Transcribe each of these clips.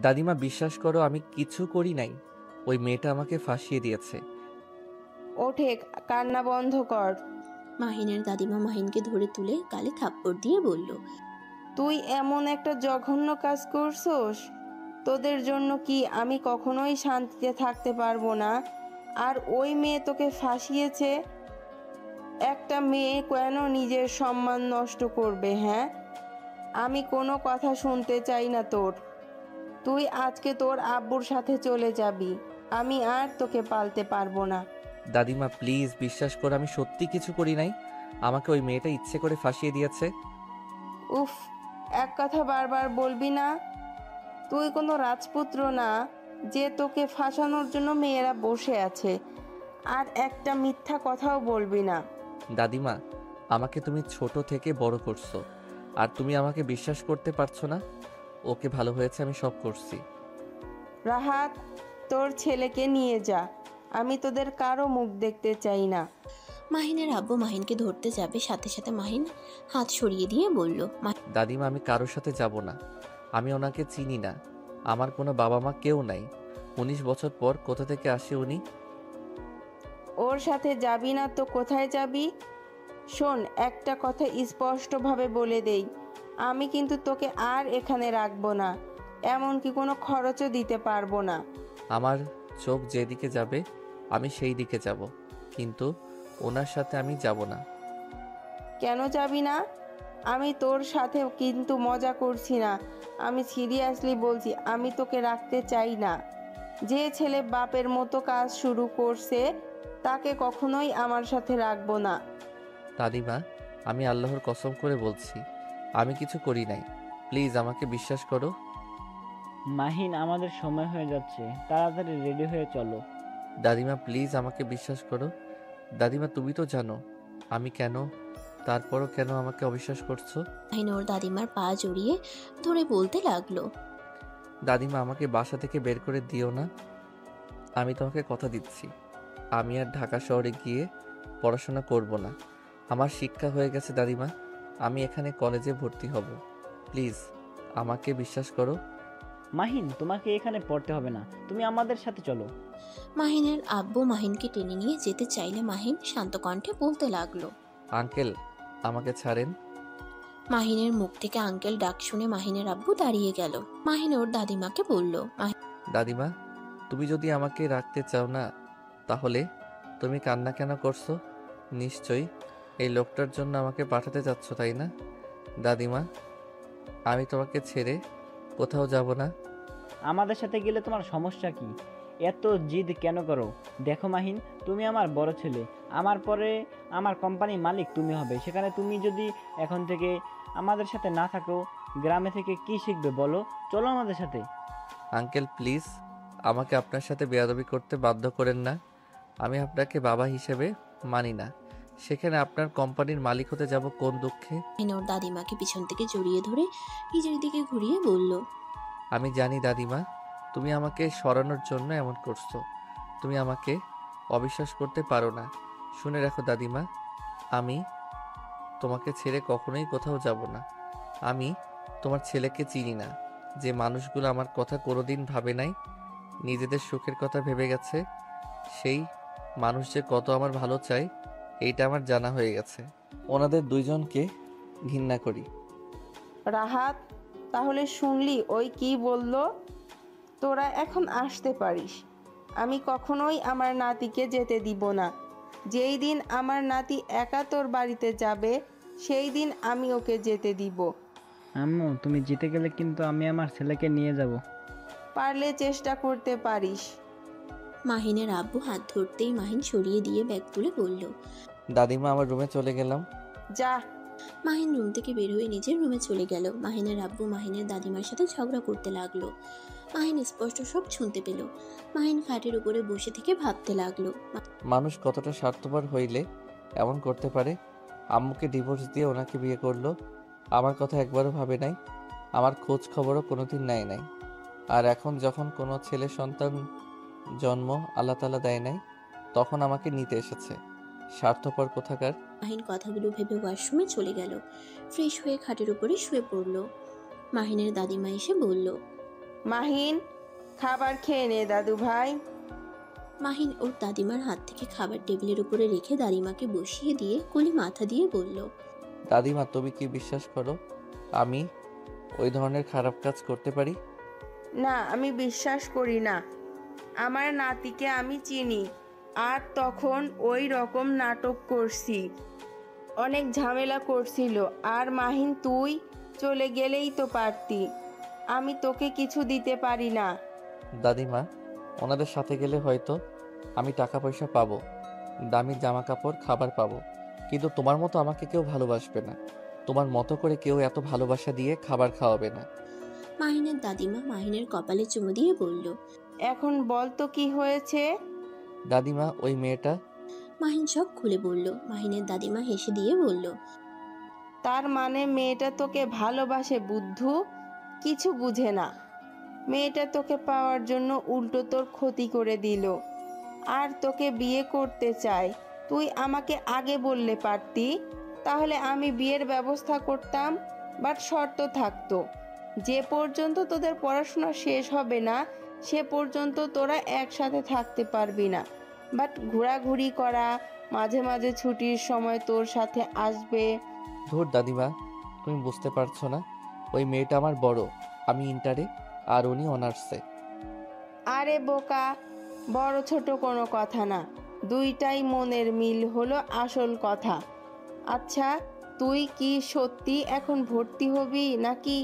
দাদিমা বিশ্বাস করো আমি কিছু করি নাই। ওই মেয়েটা আমাকে ফাঁসিয়ে দিয়েছে। ওঠে, কান্না বন্ধ কর। মাহিনের দাদিমা মাহিনকে ধরে তুলে গালে থাপ্পড় দিয়ে বলল, তুই এমন একটা জঘন্য কাজ করছস, তোদের জন্য কি আমি কখনোই শান্তিতে থাকতে পারবো না? আর ওই মেয়ে তোকে ফাঁসিয়েছে। একটা মেয়ে কেন নিজের সম্মান নষ্ট করবে? হ্যাঁ, আমি কোনো কথা শুনতে চাই না তোর। তুই আজকে তোর আব্বুর সাথে চলে যাবি। আমি আর তোকে পালতে পারবো না। দাদিমা প্লিজ বিশ্বাস করো আমি সত্যি কিছু করি নাই। আমাকে ওই মেয়েটা ইচ্ছে করে ফাঁসিয়ে দিয়েছে। উফ, এক কথা বারবার বলবি না। তুই কোনো রাজপুত্র না যে তোকে ফাঁসানোর জন্য মেয়েরা বসে আছে। আর একটা মিথ্যা কথাও বলবি না। দাদিমা আমাকে তুমি ছোট থেকে বড় করছো, আর তুমি আমাকে বিশ্বাস করতে পারছো না। ওকে, ভালো হয়েছে আমি সব করছি। রাহাত, তোর ছেলেকে নিয়ে যা। আমি তোদের কারো মুখ দেখতে চাই না। মাহিনের আব্বু মাহিনকে ধরতে যাবে, সাথে সাথে মাহিন হাত সরিয়ে দিয়ে বলল, দাদিমা আমি কারোর সাথে যাব না। আমি ওনাকে চিনি না। আমার কোনো বাবা মা কেউ নাই। 19 বছর পর কোথা থেকে আসে উনি? ওর সাথে যাবি না তো কোথায় যাবি? শোন, একটা কথা স্পষ্টভাবে বলে দেই, আমি কিন্তু তোকে আর এখানে রাখবো না। এমনকি কোনো খরচও দিতে পারবো না। আমার চোখ যেদিকে যাবে আমি সেই দিকে যাব, কিন্তু ওনার সাথে আমি যাব না। কেন যাবি না? আমি তোর সাথে কিন্তু মজা করছি না। আমি সিরিয়াসলি বলছি, আমি তোকে রাখতে চাই না। যে ছেলে বাপের মতো কাজ শুরু করছে তাকে কখনোই আমার সাথে রাখবো না। দাদিমা আমি আল্লাহর কসম করে বলছি আমি কিছু করি নাই। প্লিজ আমাকে বিশ্বাস করো। মাহিন, আমাদের সময় হয়ে যাচ্ছে, তাড়াতাড়ি রেডি হয়ে চলো। দাদিমা প্লিজ আমাকে বিশ্বাস করো। দাদিমা তুমি তো জানো আমি কেন, তারপরও কেন আমাকে অবিশ্বাস করছো? মাহিন ওর দাদিমার পা জড়িয়ে ধরে বলতে লাগলো, দাদিমা আমাকে বাসা থেকে বের করে দিও না। আমি তোমাকে কথা দিচ্ছি আমি আর ঢাকা শহরে গিয়ে পড়াশোনা করব না। আমার শিক্ষা হয়ে গেছে দাদিমা। আমি এখানে কলেজে ভর্তি হব। প্লিজ আমাকে বিশ্বাস করো। মাহিন, তোমাকে এখানে পড়তে হবে না, তুমি আমাদের সাথে চলো। মাহিনের আব্বু মাহিনকে টেনে নিয়ে যেতে চাইলে মাহিন শান্ত কণ্ঠে বলতে লাগলো, আঙ্কেল আমাকে ছাড়েন। মাহিনের মুখ থেকে আঙ্কেল ডাক শুনে মাহিনের আব্বু দাঁড়িয়ে গেল। মাহিন ওর দাদিমাকে বলল, দাদিমা তুমি যদি আমাকে রাখতে চাও না তাহলে তুমি কান্না কেন করছো? নিশ্চয়ই এই লোকটার জন্য আমাকে পাঠাতে চাচ্ছ, তাই না? দাদিমা আমি তোমাকে ছেড়ে কোথাও যাব না। আমাদের সাথে গেলে তোমার সমস্যা কি? এত জিদ কেন করো? দেখো মাহিন, তুমি আমার বড় ছেলে। আমার পরে আমার কোম্পানির মালিক তুমি হবে। সেখানে তুমি যদি এখন থেকে আমাদের সাথে না থাকো, গ্রামে থেকে কি শিখবে বলো? চলো আমাদের সাথে। আঙ্কেল প্লিজ আমাকে আপনার সাথে বেয়াদবি করতে বাধ্য করেন না। আমি আপনাকে বাবা হিসেবে মানি না। সেখানে আপনার কোম্পানির মালিক হতে যাব কোন দুঃখে? মাহিন ওর দাদিমাকে পিছন থেকে জড়িয়ে ধরে নিজের দিকে ঘুরিয়ে বলল, আমি জানি দাদিমা তুমি আমাকে সরানোর জন্য এমন করছো। তুমি আমাকে অবিশ্বাস করতে পারো না। শুনে রাখো দাদিমা, আমি তোমাকে ছেড়ে কখনোই কোথাও যাব না। আমি তোমার ছেলেকে চিনি না। যে মানুষগুলো আমার কথা কোনোদিন ভাবে নাই, নিজেদের সুখের কথা ভেবে গেছে, সেই মানুষ যে কত আমার ভালো চায় এইটা আমার জানা হয়ে গেছে। ওনাদের দুইজনকে ঘৃণা করি। রাহাত, তাহলে শুনলি ওই কি বলল? তোরা এখন আসতে পারিস। আমি কখনোই আমার নাতিকে যেতে দিব না। যেই দিন আমার নাতি একা তোর বাড়িতে যাবে সেই দিন আমি ওকে যেতে দিব। আম্মু, তুমি জিতে গেলে কিন্তু আমি আমার ছেলেকে নিয়ে যাব। পারলে চেষ্টা করতে পারিস। মাহিনের আব্বু হাত ধরতেই মাহিন সরিয়ে দিয়ে ব্যাগ তুলে বলল, দাদিমা আমার রুমে চলে গেলাম। যা। মাহিন রুম থেকে বের হয়ে নিজের রুমে চলে গেল। মাহিনের আব্বু মাহিনের দাদিমার সাথে ঝগড়া করতে লাগলো। মাহিন স্পষ্ট সব শুনতে পেল। মাহিন খাটের উপরে বসে থেকে ভাবতে লাগলো, মানুষ কতটা স্বার্থপর হইলে এমন করতে পারে। আম্মুকে ডিভোর্স দিয়ে ওনাকে বিয়ে করলো, আমার কথা একবারও ভাবে নাই, আমার খোঁজ খবরও কোনোদিন নেয় নাই। আর এখন যখন কোনো ছেলে সন্তান জন্ম আল্লাহ তাআলা দেয় নাই, তখন আমাকে নিতে এসেছে। স্বার্থপর কোথাকার। মাহিন কথাগুলো ভেবে ওয়াশরুমে চলে গেল। ফ্রেশ হয়ে খাটের উপরে শুয়ে পড়ল। মাহিনের দাদিমা এসে বলল, মাহিন, খাবার খেয়ে নে দাদু ভাই। মাহিন ওর দাদিমার হাত থেকে খাবার টেবিলের উপরে রেখে দাদিমাকে বসিয়ে দিয়ে কোলে মাথা দিয়ে বলল, দাদিমা, তুমি কি বিশ্বাস করো আমি ওই ধরনের খারাপ কাজ করতে পারি? না, আমি বিশ্বাস করি না। আমার নাতিকে আমি চিনি, আর তখন ওই রকম নাটক করছি, অনেক ঝামেলা করছিল। আর মাহিন, তুই চলে গেলেই তো পারতি। আমি তোকে কিছু দিতে পারি না। দাদিমা, ওনাদের সাথে গেলে হয়তো আমি টাকা পয়সা পাবো, দামি জামা কাপড়, খাবার পাবো, কিন্তু তোমার মতো আমাকে কেউ ভালোবাসবে না। তোমার মতো করে কেউ এত ভালোবাসা দিয়ে খাবার খাওয়াবে না। মাহিনের দাদিমা মাহিনের কপালে চুমু দিয়ে বলল। এখন বল তো কি হয়েছে? দাদিমা, ওই মেয়েটা। মাহিন সব খুলে বলল। মাহিনের দাদিমা হেসে দিয়ে বলল, তার মানে মেয়েটা তোকে ভালোবাসে বুদ্ধু? কিছু বুঝে না। মেয়েটা তোকে পাওয়ার জন্য উল্টো তোর ক্ষতি করে দিল, আর তোকে বিয়ে করতে চায়। তুই আমাকে আগে বললে পারতি, তাহলে আমি বিয়ের ব্যবস্থা করতাম। বাট শর্ত থাকতো, যে পর্যন্ত তোদের পড়াশোনা শেষ হবে না সে পর্যন্ত তোরা একসাথে থাকতে পারবি না। বাট ঘোরাঘুরি করা, মাঝে মাঝে ছুটির সময় তোর সাথে আসবে। ধুর দাদিমা, তুমি বুঝতে পারছো না, ওই মেয়েটা আমার বড়, আমি ইন্টারে আর উনি অনার্সে। আরে বোকা, বড় ছোট কোনো কথা না, দুইটাই মনের মিল হলো আসল কথা। আচ্ছা, তুই কি সত্যি এখন ভর্তি হবি নাকি?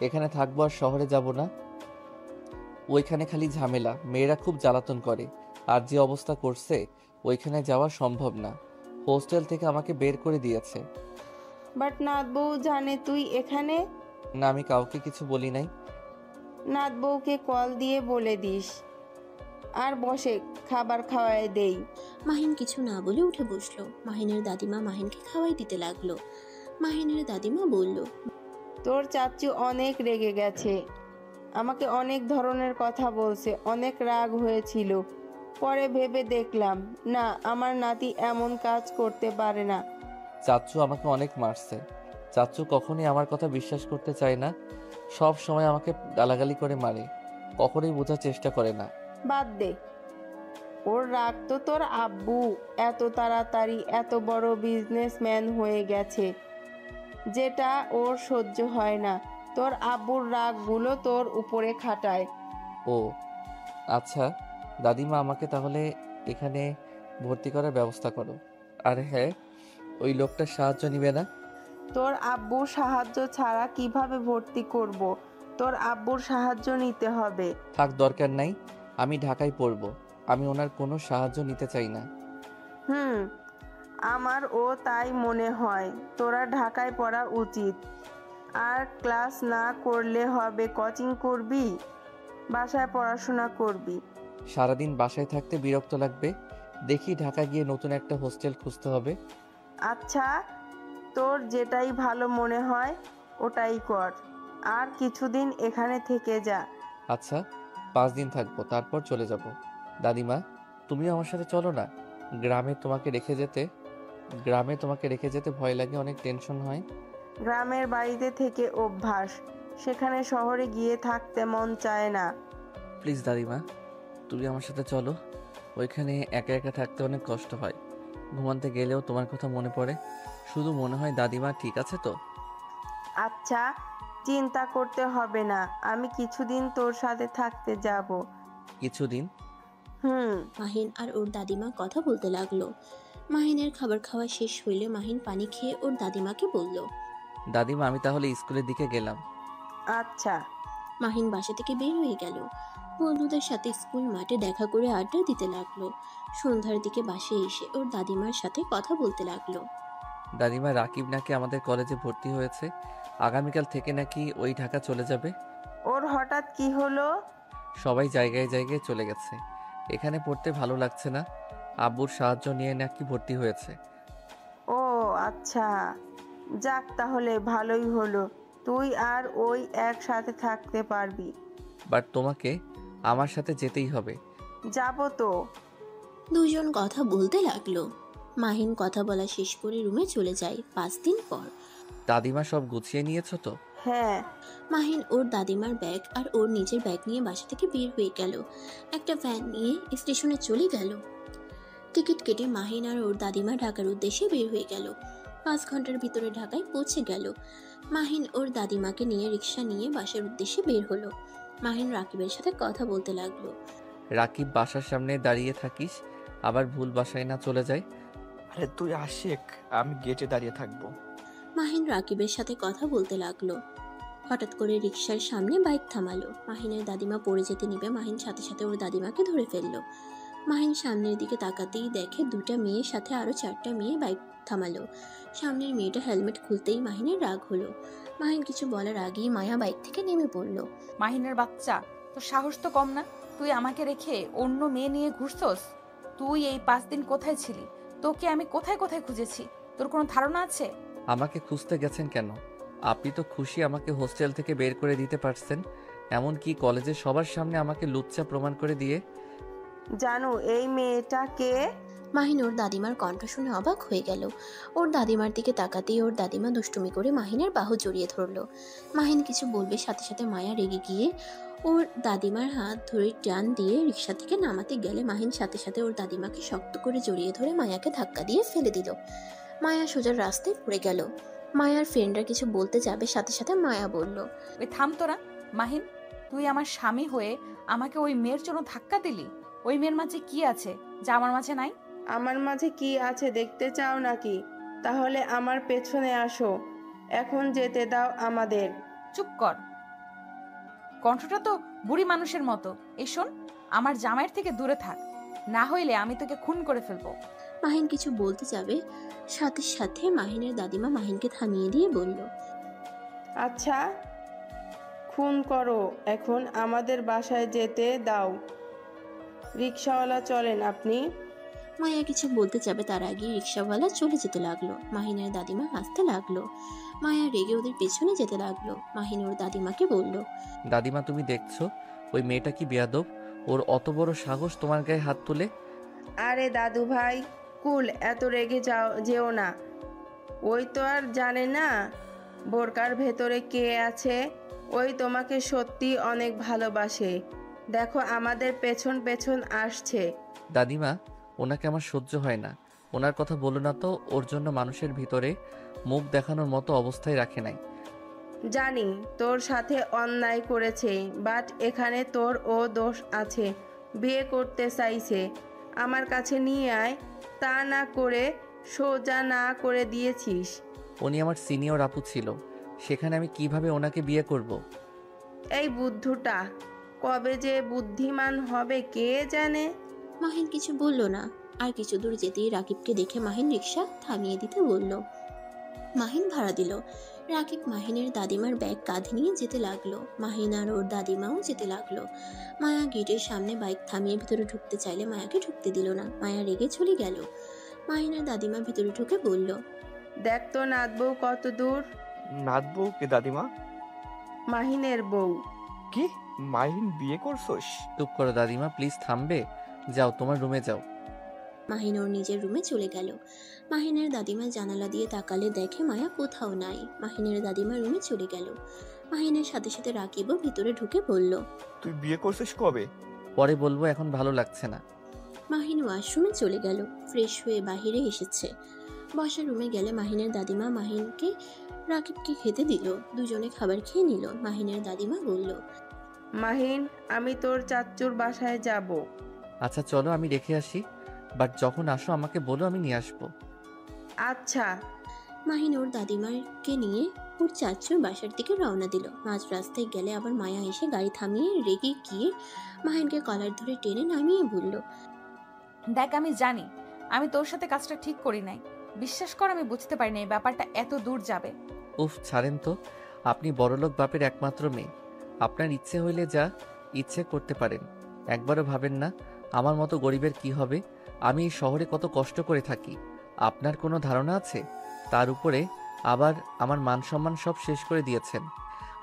এখানে থাকবো আর শহরে যাব না। ওইখানে খালি ঝামেলা, মেয়েরা খুব জ্বালাতন করে, আর যে অবস্থা করছে ওইখানে যাওয়া সম্ভব না। হোস্টেল থেকে আমাকে বের করে দিয়েছে। বাট নাত বউ জানে তুই এখানে? না, আমি কাউকে কিছু বলি নাই। নাত বউকে কল দিয়ে বলে দিস। আর বসে, খাবার খাওয়ায় দেই। মাহিন কিছু না বলে উঠে বসলো। মাহিনের দাদিমা মাহিনকে খাওয়াই দিতে লাগলো। মাহিনের দাদিমা বলল, তোর চাচু অনেক রেগে গেছে, আমাকে অনেক ধরনের কথা বলছে, অনেক রাগ হয়েছিল। পরে ভেবে দেখলাম, না, আমার নাতি এমন কাজ করতে পারে না। চাচ্চু আমাকে অনেক মারছে। চাচ্চু কখনোই আমার কথা বিশ্বাস করতে চায় না, সব সময় আমাকে গালাগালি করে মারে, কখনোই বোঝার চেষ্টা করে না। বাদ দে, ওর রাগ তো তোর আব্বু এত তাড়াতাড়ি এত বড় বিজনেসম্যান হয়ে গেছে, যেটা ওর সহ্য হয় না। তোর আব্বুর রাগগুলো তোর উপরে খাটায়। ও আচ্ছা, দাদিমা, আমাকে তাহলে এখানে ভর্তি করার ব্যবস্থা করো। আর হ্যাঁ, ওই লোকটার সাহায্য নিবে না? তোর আব্বুর সাহায্য ছাড়া কিভাবে ভর্তি করব? তোর আব্বুর সাহায্য নিতে হবে। থাক, দরকার নাই, আমি ঢাকায় পড়বো, আমি ওনার কোনো সাহায্য নিতে চাই না। আমারও তাই মনে হয়। তোরা ঢাকায় পড়া উচিত। আর ক্লাস না করলে হবে, কোচিং করবি, বাসায় পড়াশোনা করবি। সারাদিন বাসায় থাকতে বিরক্ত লাগবে, দেখি ঢাকা গিয়ে নতুন একটা হোস্টেল খুঁজতে হবে। আচ্ছা, তোর যেটাই ভালো মনে হয় ওটাই কর। আর কিছুদিন এখানে থেকে যা। আচ্ছা, 5 দিন থাকবো, তারপর চলে যাব। দাদিমা, তুমিও আমার সাথে চলো না। গ্রামে তোমাকে রেখে যেতে ভয় লাগে, অনেক টেনশন হয়। গ্রামের বাড়িতে থেকে অভ্যাস, সেখানে শহরে গিয়ে থাকতে মন চায় না। প্লিজ দাদিমা, তুমি আমার সাথে চলো। ওইখানে একা একা থাকতে অনেক কষ্ট হয়, ঘুমাতে গেলেও তোমার কথা মনে পড়ে, শুধু মনে হয় দাদিমা ঠিক আছে তো? আচ্ছা, চিন্তা করতে হবে না, আমি কিছুদিন তোর সাথে থাকতে যাব। কিছুদিন? মাহিন আর ওর দাদিমা কথা বলতে লাগলো। মাহিনের খাবার খাওয়া শেষ হইলে মাহিন পানি খেয়ে ওর দাদিমাকে বলল, দাদিমা, আমি তাহলে স্কুলের দিকে গেলাম। আচ্ছা। মাহিন বাসা থেকে বের হয়ে গেল। বন্ধুদের সাথে স্কুল মাঠে দেখা করে আড্ডা দিতে লাগলো। সন্ধ্যার দিকে বাসে এসে ওর দাদিমার সাথে কথা বলতে লাগলো। দাদিমা, রাকিব নাকি আমাদের কলেজে ভর্তি হয়েছে, আগামীকাল থেকে নাকি ওই ঢাকা চলে যাবে। ওর হঠাৎ কি হলো? সবাই জায়গায় জায়গায় চলে গেছে, এখানে পড়তে ভালো লাগছে না, আব্বুর সাহায্য নিয়ে নাকি ভর্তি হয়েছে। ও আচ্ছা, যাক তাহলে ভালোই হলো, তুই আর ওই একসাথে থাকতে পারবি। বাট তোমাকে আমার সাথে যেতেই হবে। যাব তো। দুজন কথা বলতে লাগলো। মাহিন কথা বলা শেষ করে রুমে চলে যায়। 5 দিন পর দাদিমা, সব গুছিয়ে নিয়েছো তো? হ্যাঁ। মাহিন ওর দাদিমার ব্যাগ আর ওর নিজের ব্যাগ নিয়ে বাসা থেকে বের হয়ে গেল। একটা ভ্যান নিয়ে স্টেশনে চলে গেল। টিকিট কেটে মাহিন আর ওর দাদিমা ঢাকার উদ্দেশ্যে বের হয়ে গেল। 5 ঘন্টার ভিতরে ঢাকায় পৌঁছে গেল। মাহিন ওর দাদিমাকে নিয়ে রিক্সা নিয়ে বাসার উদ্দেশ্যে বের হলো। মাহিন রাকিবের সাথে কথা বলতে লাগলো। রাকিব বাসার সামনে দাঁড়িয়ে থাকিস, আবার ভুল বাসায় না চলে যায়। আরে তুই আশিক, আমি গেটে দাঁড়িয়ে থাকবো। মাহিন রাকিবের সাথে কথা বলতে লাগলো। হঠাৎ করে রিক্সার সামনে বাইক থামালো। মাহিনের দাদিমা পড়ে যেতে নিবে, মাহিন সাথে সাথে ওর দাদিমাকে ধরে ফেললো। মাহিন সামনের দিকে তাকাতেই দেখে 2টা মেয়ের সাথে আরো 4টা মেয়ে বাইক থামালো। সামনের মেয়েটা হেলমেট খুলতেই মাহিনের রাগ হলো। মাহিন কিছু বলার আগেই মায়া বাইক থেকে নেমে পড়লো। মাহিনের বাচ্চা, তোর সাহস তো কম না। তুই আমাকে রেখে অন্য মেয়ে নিয়ে ঘুরছস? তুই এই 5 দিন কোথায় ছিলি? তোকে আমি কোথায় কোথায় খুঁজেছি, তোর কোনো ধারণা আছে? আমাকে খুঁজতে গেছেন কেন? আপনি তো খুশি আমাকে হোস্টেল থেকে বের করে দিতে পারছেন, এমনকি কলেজের সবার সামনে আমাকে লুচ্চা প্রমাণ করে দিয়ে। জানো এই মেয়েটা কে? মাহিন ওর দাদিমার কণ্ঠ শুনে অবাক হয়ে গেল। ওর দাদিমার দিকে তাকাতেই ওর দাদিমা দুষ্টুমি করে মাহিনের বাহু জড়িয়ে ধরলো। মাহিন কিছু বলবে, সাথে সাথে মায়া রেগে গিয়ে ওর দাদিমার হাত ধরে টান দিয়ে রিক্সা থেকে নামাতে গেলে মাহিন সাথে সাথে ওর দাদিমাকে শক্ত করে জড়িয়ে ধরে মায়াকে ধাক্কা দিয়ে ফেলে দিল। মায়া সোজা রাস্তায় পড়ে গেল। মায়ার ফ্রেন্ডরা কিছু বলতে যাবে, সাথে সাথে মায়া বলল, ওই থাম তোরা। মাহিন, তুই আমার স্বামী হয়ে আমাকে ওই মেয়ের জন্য ধাক্কা দিলি। ওই মেয়ের মাঝে কি আছে যা আমার মাঝে নাই? আমার মাঝে কি আছে দেখতে চাও নাকি? তাহলে আমার পেছনে আসো, এখন যেতে দাও আমাদের। চুপ কর, কণ্ঠটা তো বুড়ি মানুষের মতো। এই শোন, আমার জামাইয়ের থেকে দূরে থাক, না হইলে আমি তোকে খুন করে ফেলবো। মাহিন কিছু বলতে যাবে, সাথে সাথে মাহিনের দাদিমা মাহিনকে থামিয়ে দিয়ে বলল, আচ্ছা খুন করো, এখন আমাদের বাসায় যেতে দাও। রিক্সাওয়ালা চলেন আপনি। মায়া কিছু বলতে যাবে, তার আগে রিক্সাওয়ালা চলে যেতে লাগলো। মাহিনের দাদিমা হাসতে লাগলো। মায়া রেগে ওদের পেছনে যেতে লাগলো। মাহিন ওর দাদিমাকে বলল, দাদিমা তুমি দেখছো ওই মেয়েটা কি বেয়াদব, ওর অত বড় সাহস তোমার গায়ে হাত তুলে। আরে দাদু ভাই, কুল, এত রেগে যেও না। ওই তো আর জানে না বোরকার ভেতরে কে আছে। ওই তোমাকে সত্যি অনেক ভালোবাসে। দেখো আমাদের পেছন পেছন আসছে। দাদিমা, ওনাকে আমার সহ্য হয় না, ওনার কথা বলো না তো। ওর জন্য মানুষের ভিতরে মুখ দেখানোর মতো অবস্থায় রাখে নাই। জানি তোর সাথে অন্যায় করেছে, বাট এখানে তোর ও দোষ আছে। বিয়ে করতে চাইছে, আমার কাছে নিয়ে আয়, তা না করে সোজা না করে দিয়েছিস। উনি আমার সিনিয়র আপু ছিল, সেখানে আমি কিভাবে ওনাকে বিয়ে করব? এই বুদ্ধুটা কবে যে বুদ্ধিমান হবে কে জানে। মাহিন কিছু বলল না। আর কিছু দূর যেতেই রাকিবকে দেখে মাহিন রিক্সা থামিয়ে দিতে বলল। মাহিন ভাড়া দিল। রাকিব মাহিনের দাদিমার ব্যাগ কাঁধে নিয়ে যেতে লাগলো। মাহিন আর ওর দাদিমাও যেতে লাগলো। মায়া গেটের সামনে বাইক থামিয়ে ভিতরে ঢুকতে চাইলে মায়াকে ঢুকতে দিল না। মায়া রেগে চলে গেল। মাহিনের দাদিমা ভিতরে ঢুকে বলল, দেখ তো নাত বউ কত দূর। নাত বউ কে দাদিমা? মাহিনের বউ। কি, মাহিন বিয়ে করছোস? চুপ করো দাদিমা, প্লিজ থামবে? যাও তোমার রুমে যাও। মাহিন ওর নিজের রুমে চলে গেল। মাহিনের দাদিমা জানালা দিয়ে তাকালে দেখে মায়া কোথাও নাই। মাহিনের দাদিমা রুমে চলে গেল। মাহিনের সাথে সাথে রাকিবও ভিতরে ঢুকে বলল, তুই বিয়ে করছিস কবে? পরে বলবো, এখন ভালো লাগছে না। মাহিন ওয়াশরুমে চলে গেল। ফ্রেশ হয়ে বাহিরে এসেছে। বসার রুমে গেলে মাহিনের দাদিমা মাহিনকে রাকিবকে খেতে দিল। দুজনে খাবার খেয়ে নিল। মাহিনের দাদিমা বলল, মাহিন, আমি তোর চাচ্চুর বাসায় যাব। আচ্ছা চলো, আমি রেখে আসি, বাট যখন আসো আমাকে বলো, আমি নিয়ে আসবো। আচ্ছা। মাহিন ওর দাদিমাকে নিয়ে ওর চাচুর বাসার দিকে রওনা দিল। মাঝ রাস্তায় গেলে আবার মায়া এসে গাড়ি থামিয়ে রেগে গিয়ে মাহিনকে কলার ধরে টেনে নামিয়ে বলল, দেখ, আমি জানি আমি তোর সাথে কাজটা ঠিক করি নাই। বিশ্বাস কর, আমি বুঝতে পারিনি এই ব্যাপারটা এত দূর যাবে। উফ, ছাড়েন তো। আপনি বড়লোক বাপের একমাত্র মেয়ে, আপনার ইচ্ছে হইলে যা ইচ্ছে করতে পারেন। একবারও ভাবেন না আমার মতো গরিবের কি হবে? আমি এই শহরে কত কষ্ট করে থাকি, আপনার কোনো ধারণা আছে? তার উপরে আবার আমার মান সম্মান সব শেষ করে দিয়েছেন।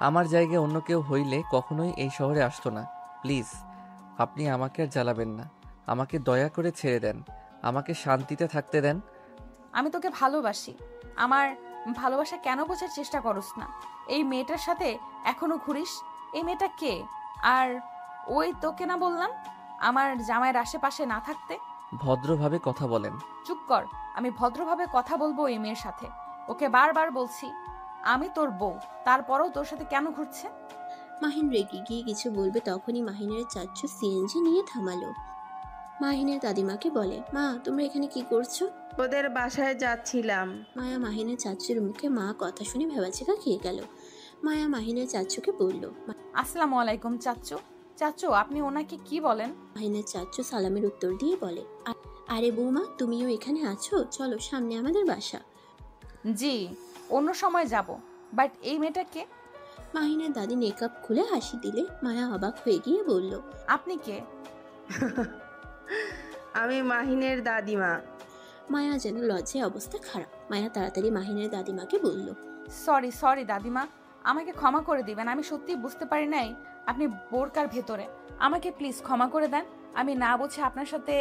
আমার জায়গায় অন্য কেউ হইলে কখনোই এই শহরে আসতো না। প্লিজ, আপনি আমাকে আর জ্বালাবেন না। আমাকে দয়া করে ছেড়ে দেন, আমাকে শান্তিতে থাকতে দেন। আমি তোকে ভালোবাসি। আমার ভালোবাসা কেন বোঝার চেষ্টা করস না? এই মেয়েটার সাথে এখনো ঘুরিস? এই মেয়েটা কে? আর ওই তোকে না বললাম আমার জামাইয়ের আশেপাশে না থাকতে? ভদ্রভাবে কথা বলেন। চুপ কর। আমি ভদ্রভাবে কথা বলবো এই মেয়ের সাথে। ওকে বারবার বলছি আমি তোর বউ, তারপরেও তোর সাথে কেন ঘুরছে? মাহিন রেগে গিয়ে কিছু বলবে তখনই মাহিনের চাচ্চু সিএনজি নিয়ে থামালো। মাহিনের দাদিমাকে বলে, মা তোমরা এখানে কি করছো? ওদের বাসায় যাচ্ছিলাম। মায়া মাহিনের চাচ্চুর মুখে মা কথা শুনে ভেবাচেকা খেয়ে গেল। মায়া মাহিনের চাচ্চুকে বলল। আসসালামু আলাইকুম চাচ্চু। চাচ্চু আপনি ওনাকে কি বলেন? মাহিনের চাচ্চু সালামের উত্তর দিয়ে বলে, আরে বৌমা তুমিও এখানে আছো, চলো সামনে আমাদের বাসা। জি, অন্য সময় যাব, বাট এই মেয়েটাকে? মাহিনের দাদি মেকআপ খুলে হাসি দিলে মায়া অবাক হয়ে গিয়ে বলল, আপনি কে? আমি মাহিনের দাদিমা। মায়া যেন লজ্জায় অবস্থা খারাপ। মায়া তাড়াতাড়ি মাহিনের দাদিমাকে বলল, সরি সরি দাদিমা, আমাকে ক্ষমা করে দিবেন। আমি সত্যিই বুঝতে পারি নাই আপনি বোরকার ভেতরে। আমাকে প্লিজ ক্ষমা করে দেন। আমি না বুঝে আপনার সাথে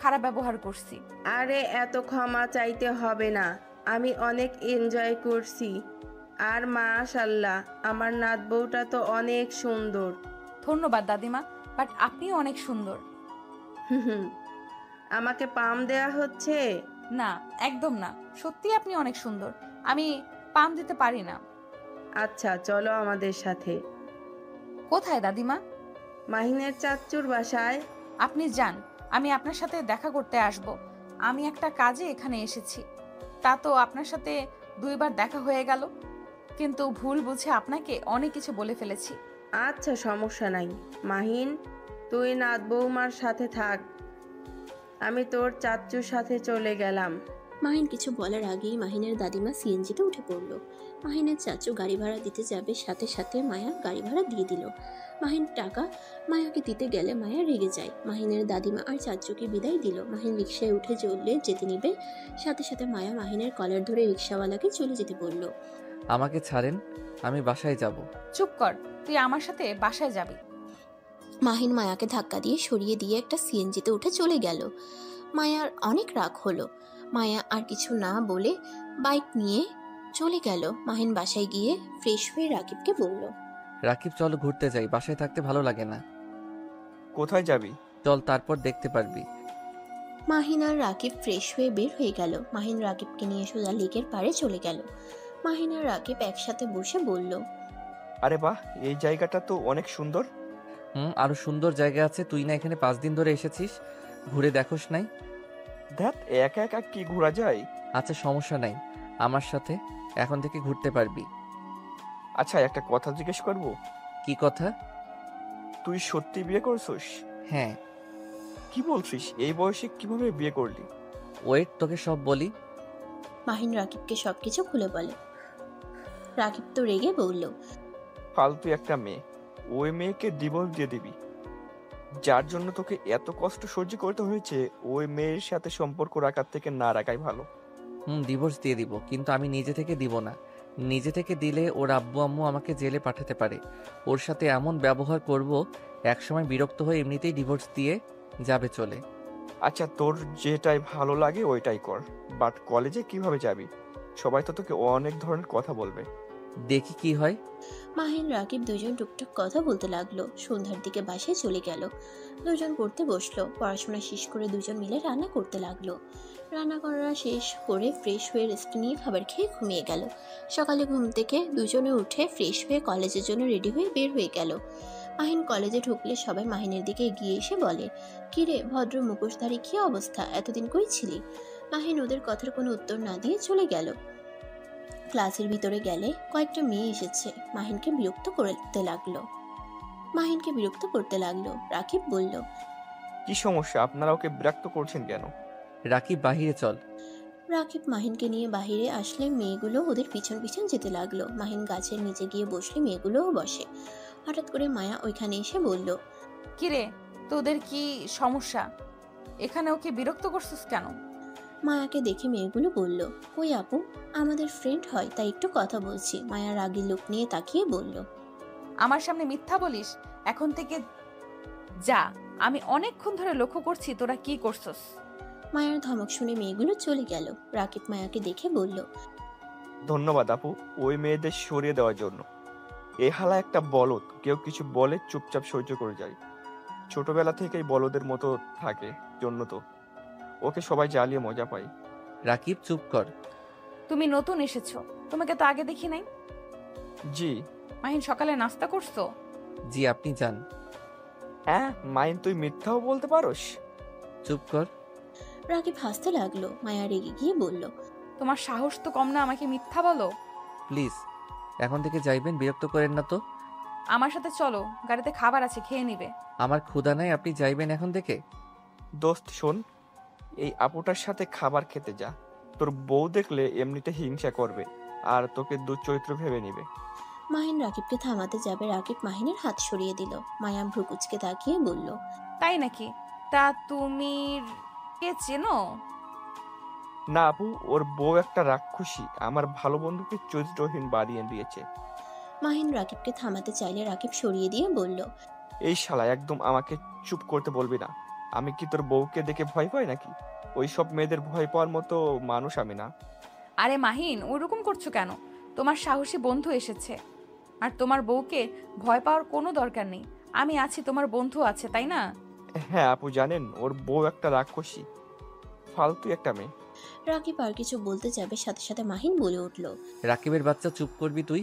খারাপ ব্যবহার করছি। আরে এত ক্ষমা চাইতে হবে না, আমি অনেক এনজয় করছি। আর মাশাআল্লাহ আমার নাত বউটা তো অনেক সুন্দর। ধন্যবাদ দাদিমা, বাট আপনিও অনেক সুন্দর। হুম, আমাকে পাম দেয়া হচ্ছে? না, একদম না, সত্যি আপনি অনেক সুন্দর। আমি পাম দিতে পারি না। আচ্ছা চলো আমাদের সাথে। কোথায় দাদিমা? মাহিনের চাচ্চুর বাসায়। আপনি যান, আমি আপনার সাথে দেখা করতে আসব। আমি একটা কাজে এখানে এসেছি। তা তো আপনার সাথে 2বার দেখা হয়ে গেল, কিন্তু ভুল বুঝে আপনাকে অনেক কিছু বলে ফেলেছি। আচ্ছা সমস্যা নাই মাহিন, তুই নাত বৌমার সাথে থাক, আমি তোর চাচ্চুর সাথে চলে গেলাম। মাহিন কিছু বলার আগেই মাহিনের দাদিমা সিএনজিতে উঠে পড়ল। মাহিনের চাচু গাড়ি ভাড়া দিতে যাবে, সাথে সাথে মায়া গাড়ি ভাড়া দিয়ে দিল। মাহিন টাকা মায়াকে দিতে গেলে মায়া রেগে যায়। মাহিনের দাদিমা আর চাচুকে বিদায় দিল। মাহিন রিকশায় উঠে চললে যেতে নিবে, সাথে সাথে মায়া মাহিনের কলার ধরে রিকশাওয়ালাকে চলে যেতে বলল। আমাকে ছাড়েন, আমি বাসায় যাব। চুপ কর, তুই আমার সাথে বাসায় যাবি। মাহিন মায়াকে ধাক্কা দিয়ে সরিয়ে দিয়ে একটা সিএনজিতে উঠে চলে গেল। মায়ার অনেক রাগ হলো। মায়া আর কিছু না বলে বাইক নিয়ে চলে গেল। মাহিন বাসায় গিয়ে ফ্রেশ হয়ে রাকিবকে বলল, রাকিব চল ঘুরতে যাই, বাসায় থাকতে ভালো লাগে না। কোথায় যাবি? চল, তারপর দেখতে পারবি। মাহিন আর রাকিব ফ্রেশ হয়ে বের হয়ে গেল। মাহিন রাকিবকে নিয়ে সোজা লেকের পাড়ে চলে গেল। মাহিন আর রাকিব একসাথে বসে বলল, আরে বাহ, এই জায়গাটা তো অনেক সুন্দর। আরো সুন্দর জায়গা আছে, তুই না এখানে 5 দিন ধরে এসেছিস, ঘুরে দেখোস নাই? ধ্যাত, একা একা কি ঘোরা যায়? আচ্ছা সমস্যা নাই, আমার সাথে এখন থেকে ঘুরতে পারবি। আচ্ছা একটা কথা জিজ্ঞেস করব? কি কথা? তুই সত্যি বিয়ে করছিস? হ্যাঁ। কি বলছিস, এই বয়সে কিভাবে বিয়ে করলি? ওয়েট, তোকে সব বলি। মাহিন রাকিবকে সবকিছু খুলে বলে। রাকিব তো রেগে বলল, ফালতু একটা মেয়ে, ওই মেয়েকে ডিভোর্স দিয়ে দিবি? যার জন্য তোকে এত কষ্ট সহ্য করতে হয়েছে, ওই মেয়ের সাথে সম্পর্ক রাখার থেকে না রাখাই ভালো। ডিভোর্স দিয়ে দিব, কিন্তু আমি নিজে থেকে দিব না। নিজে থেকে দিলে ওর আব্বু আম্মু আমাকে জেলে পাঠাতে পারে। ওর সাথে এমন ব্যবহার করব, একসময় বিরক্ত হয়ে এমনিতেই ডিভোর্স দিয়ে যাবে চলে। আচ্ছা তোর যেটাই ভালো লাগে ওইটাই কর, বাট কলেজে কিভাবে যাবি? সবাই তো তোকে অনেক ধরনের কথা বলবে। দেখি কি হয়। মাহিন রাকিব দুজন টুকটাক কথা বলতে লাগলো। সন্ধ্যার দিকে বাসায় চলে গেল। দুজন পড়তে বসলো। পড়াশোনা শেষ করে দুজন মিলে রান্না করতে লাগলো। রান্না করা শেষ করে ফ্রেশ হয়ে রেস্ট নিয়ে খাবার খেয়ে ঘুমিয়ে গেল। সকালে ঘুম থেকে দুজনে উঠে ফ্রেশ হয়ে কলেজের জন্য রেডি হয়ে বের হয়ে গেল। মাহিন কলেজে ঢুকলে সবাই মাহিনের দিকে এগিয়ে এসে বলে, কিরে ভদ্র মুখোশধারী, কি অবস্থা, এতদিন কই ছিলি? মাহিন ওদের কথার কোনো উত্তর না দিয়ে চলে গেল। ক্লাসের ভিতরে গেলে কয়েকটা মেয়ে এসেছে। মাহিনকে বিরক্ত করতে লাগলো। রাকিব বলল, কি সমস্যা, আপনারা ওকে বিরক্ত করছেন কেন? রাকিব বাহিরে চল। রাকিব মাহিনকে নিয়ে বাহিরে আসলে মেয়েগুলো ওদের পিছন পিছন যেতে লাগলো। মাহিন গাছের নিচে গিয়ে বসলে মেয়েগুলোও বসে। হঠাৎ করে মায়া ওইখানে এসে বলল, কিরে, তোদের কি সমস্যা? এখানে ওকে বিরক্ত করছিস কেন? মায়াকে দেখে মেয়েগুলো বলল, কই আপু, আমাদের ফ্রেন্ড হয় তাই একটু কথা বলছি। মায়া রাগী লোক নিয়ে তাকিয়ে বলল, আমার সামনে মিথ্যা বলিস? এখন থেকে যা, আমি অনেকক্ষণ ধরে লক্ষ্য করছি তোরা কি করছস। মায়ার ধমক শুনে মেয়েগুলো চলে গেল। রাকিব মায়াকে দেখে বলল, ধন্যবাদ আপু ওই মেয়েদের সরিয়ে দেওয়ার জন্য। এ হালা একটা বলদ, কেউ কিছু বলে চুপচাপ সহ্য করে যায়। ছোটবেলা থেকেই বলদের মতো থাকে, জন্য তো ওকে সবাই জ্বালিয়ে মজা পায়। রাকিব চুপ কর। তুমি নতুন এসেছো, তোমাকে তো আগে দেখি নাই। জি। মাহিন, সকালে নাস্তা করছো? জি, আপনি যান। হ্যাঁ মাইন, তুই মিথ্যাও বলতে পারোস? চুপ কর। রাকিব হাসতে লাগলো। মায়া রেগে গিয়ে বলল, তোমার সাহস তো কম না আমাকে মিথ্যা বলো। প্লিজ এখন থেকে যাইবেন, বিরক্ত করেন না তো। আমার সাথে চলো, গাড়িতে খাবার আছে, খেয়ে নিবে। আমার ক্ষুধা নাই, আপনি যাইবেন এখন থেকে। দোস্ত শোন, এই আপুটার সাথে খাবার খেতে যা। তোর বউ দেখলে এমনিতে হিংসা করবে আর তোকে দুচরিত্র ভেবে নিবে। মাহিন রাকিবকে থামাতে যাবে, রাকিব মাহিনের হাত সরিয়ে দিল। মায়া ভ্রুকুচকে তাকিয়ে বলল, তাই নাকি? তা তুমি কে চেনো? না আপু, ওর বউ একটা রাক্ষসী, আমার ভালো বন্ধুকে চরিত্রহীন বানিয়ে দিয়েছে। মাহিন রাকিবকে থামাতে চাইলে রাকিব সরিয়ে দিয়ে বলল, এই শালা একদম আমাকে চুপ করতে বলবি না। আমি কি তোর বউকে দেখে ভয় পাই নাকি? ওই সব মেয়েদের ভয় পাওয়ার মতো মানুষ আমি না। আরে মাহিন, ওইরকম করছো কেন? তোমার সাহসী বন্ধু এসেছে, আর তোমার বউকে ভয় পাওয়ার কোনো দরকার নেই। আমি আছি, তোমার বন্ধু আছে, তাই না? হ্যাঁ আপু জানেন, ওর বউ একটা রাক্ষসী, ফালতু একটা মেয়ে। রাকিব আর কিছু বলতে যাবে, সাথে সাথে মাহিন বলে উঠল, রাকিবের বাচ্চা, চুপ করবি তুই।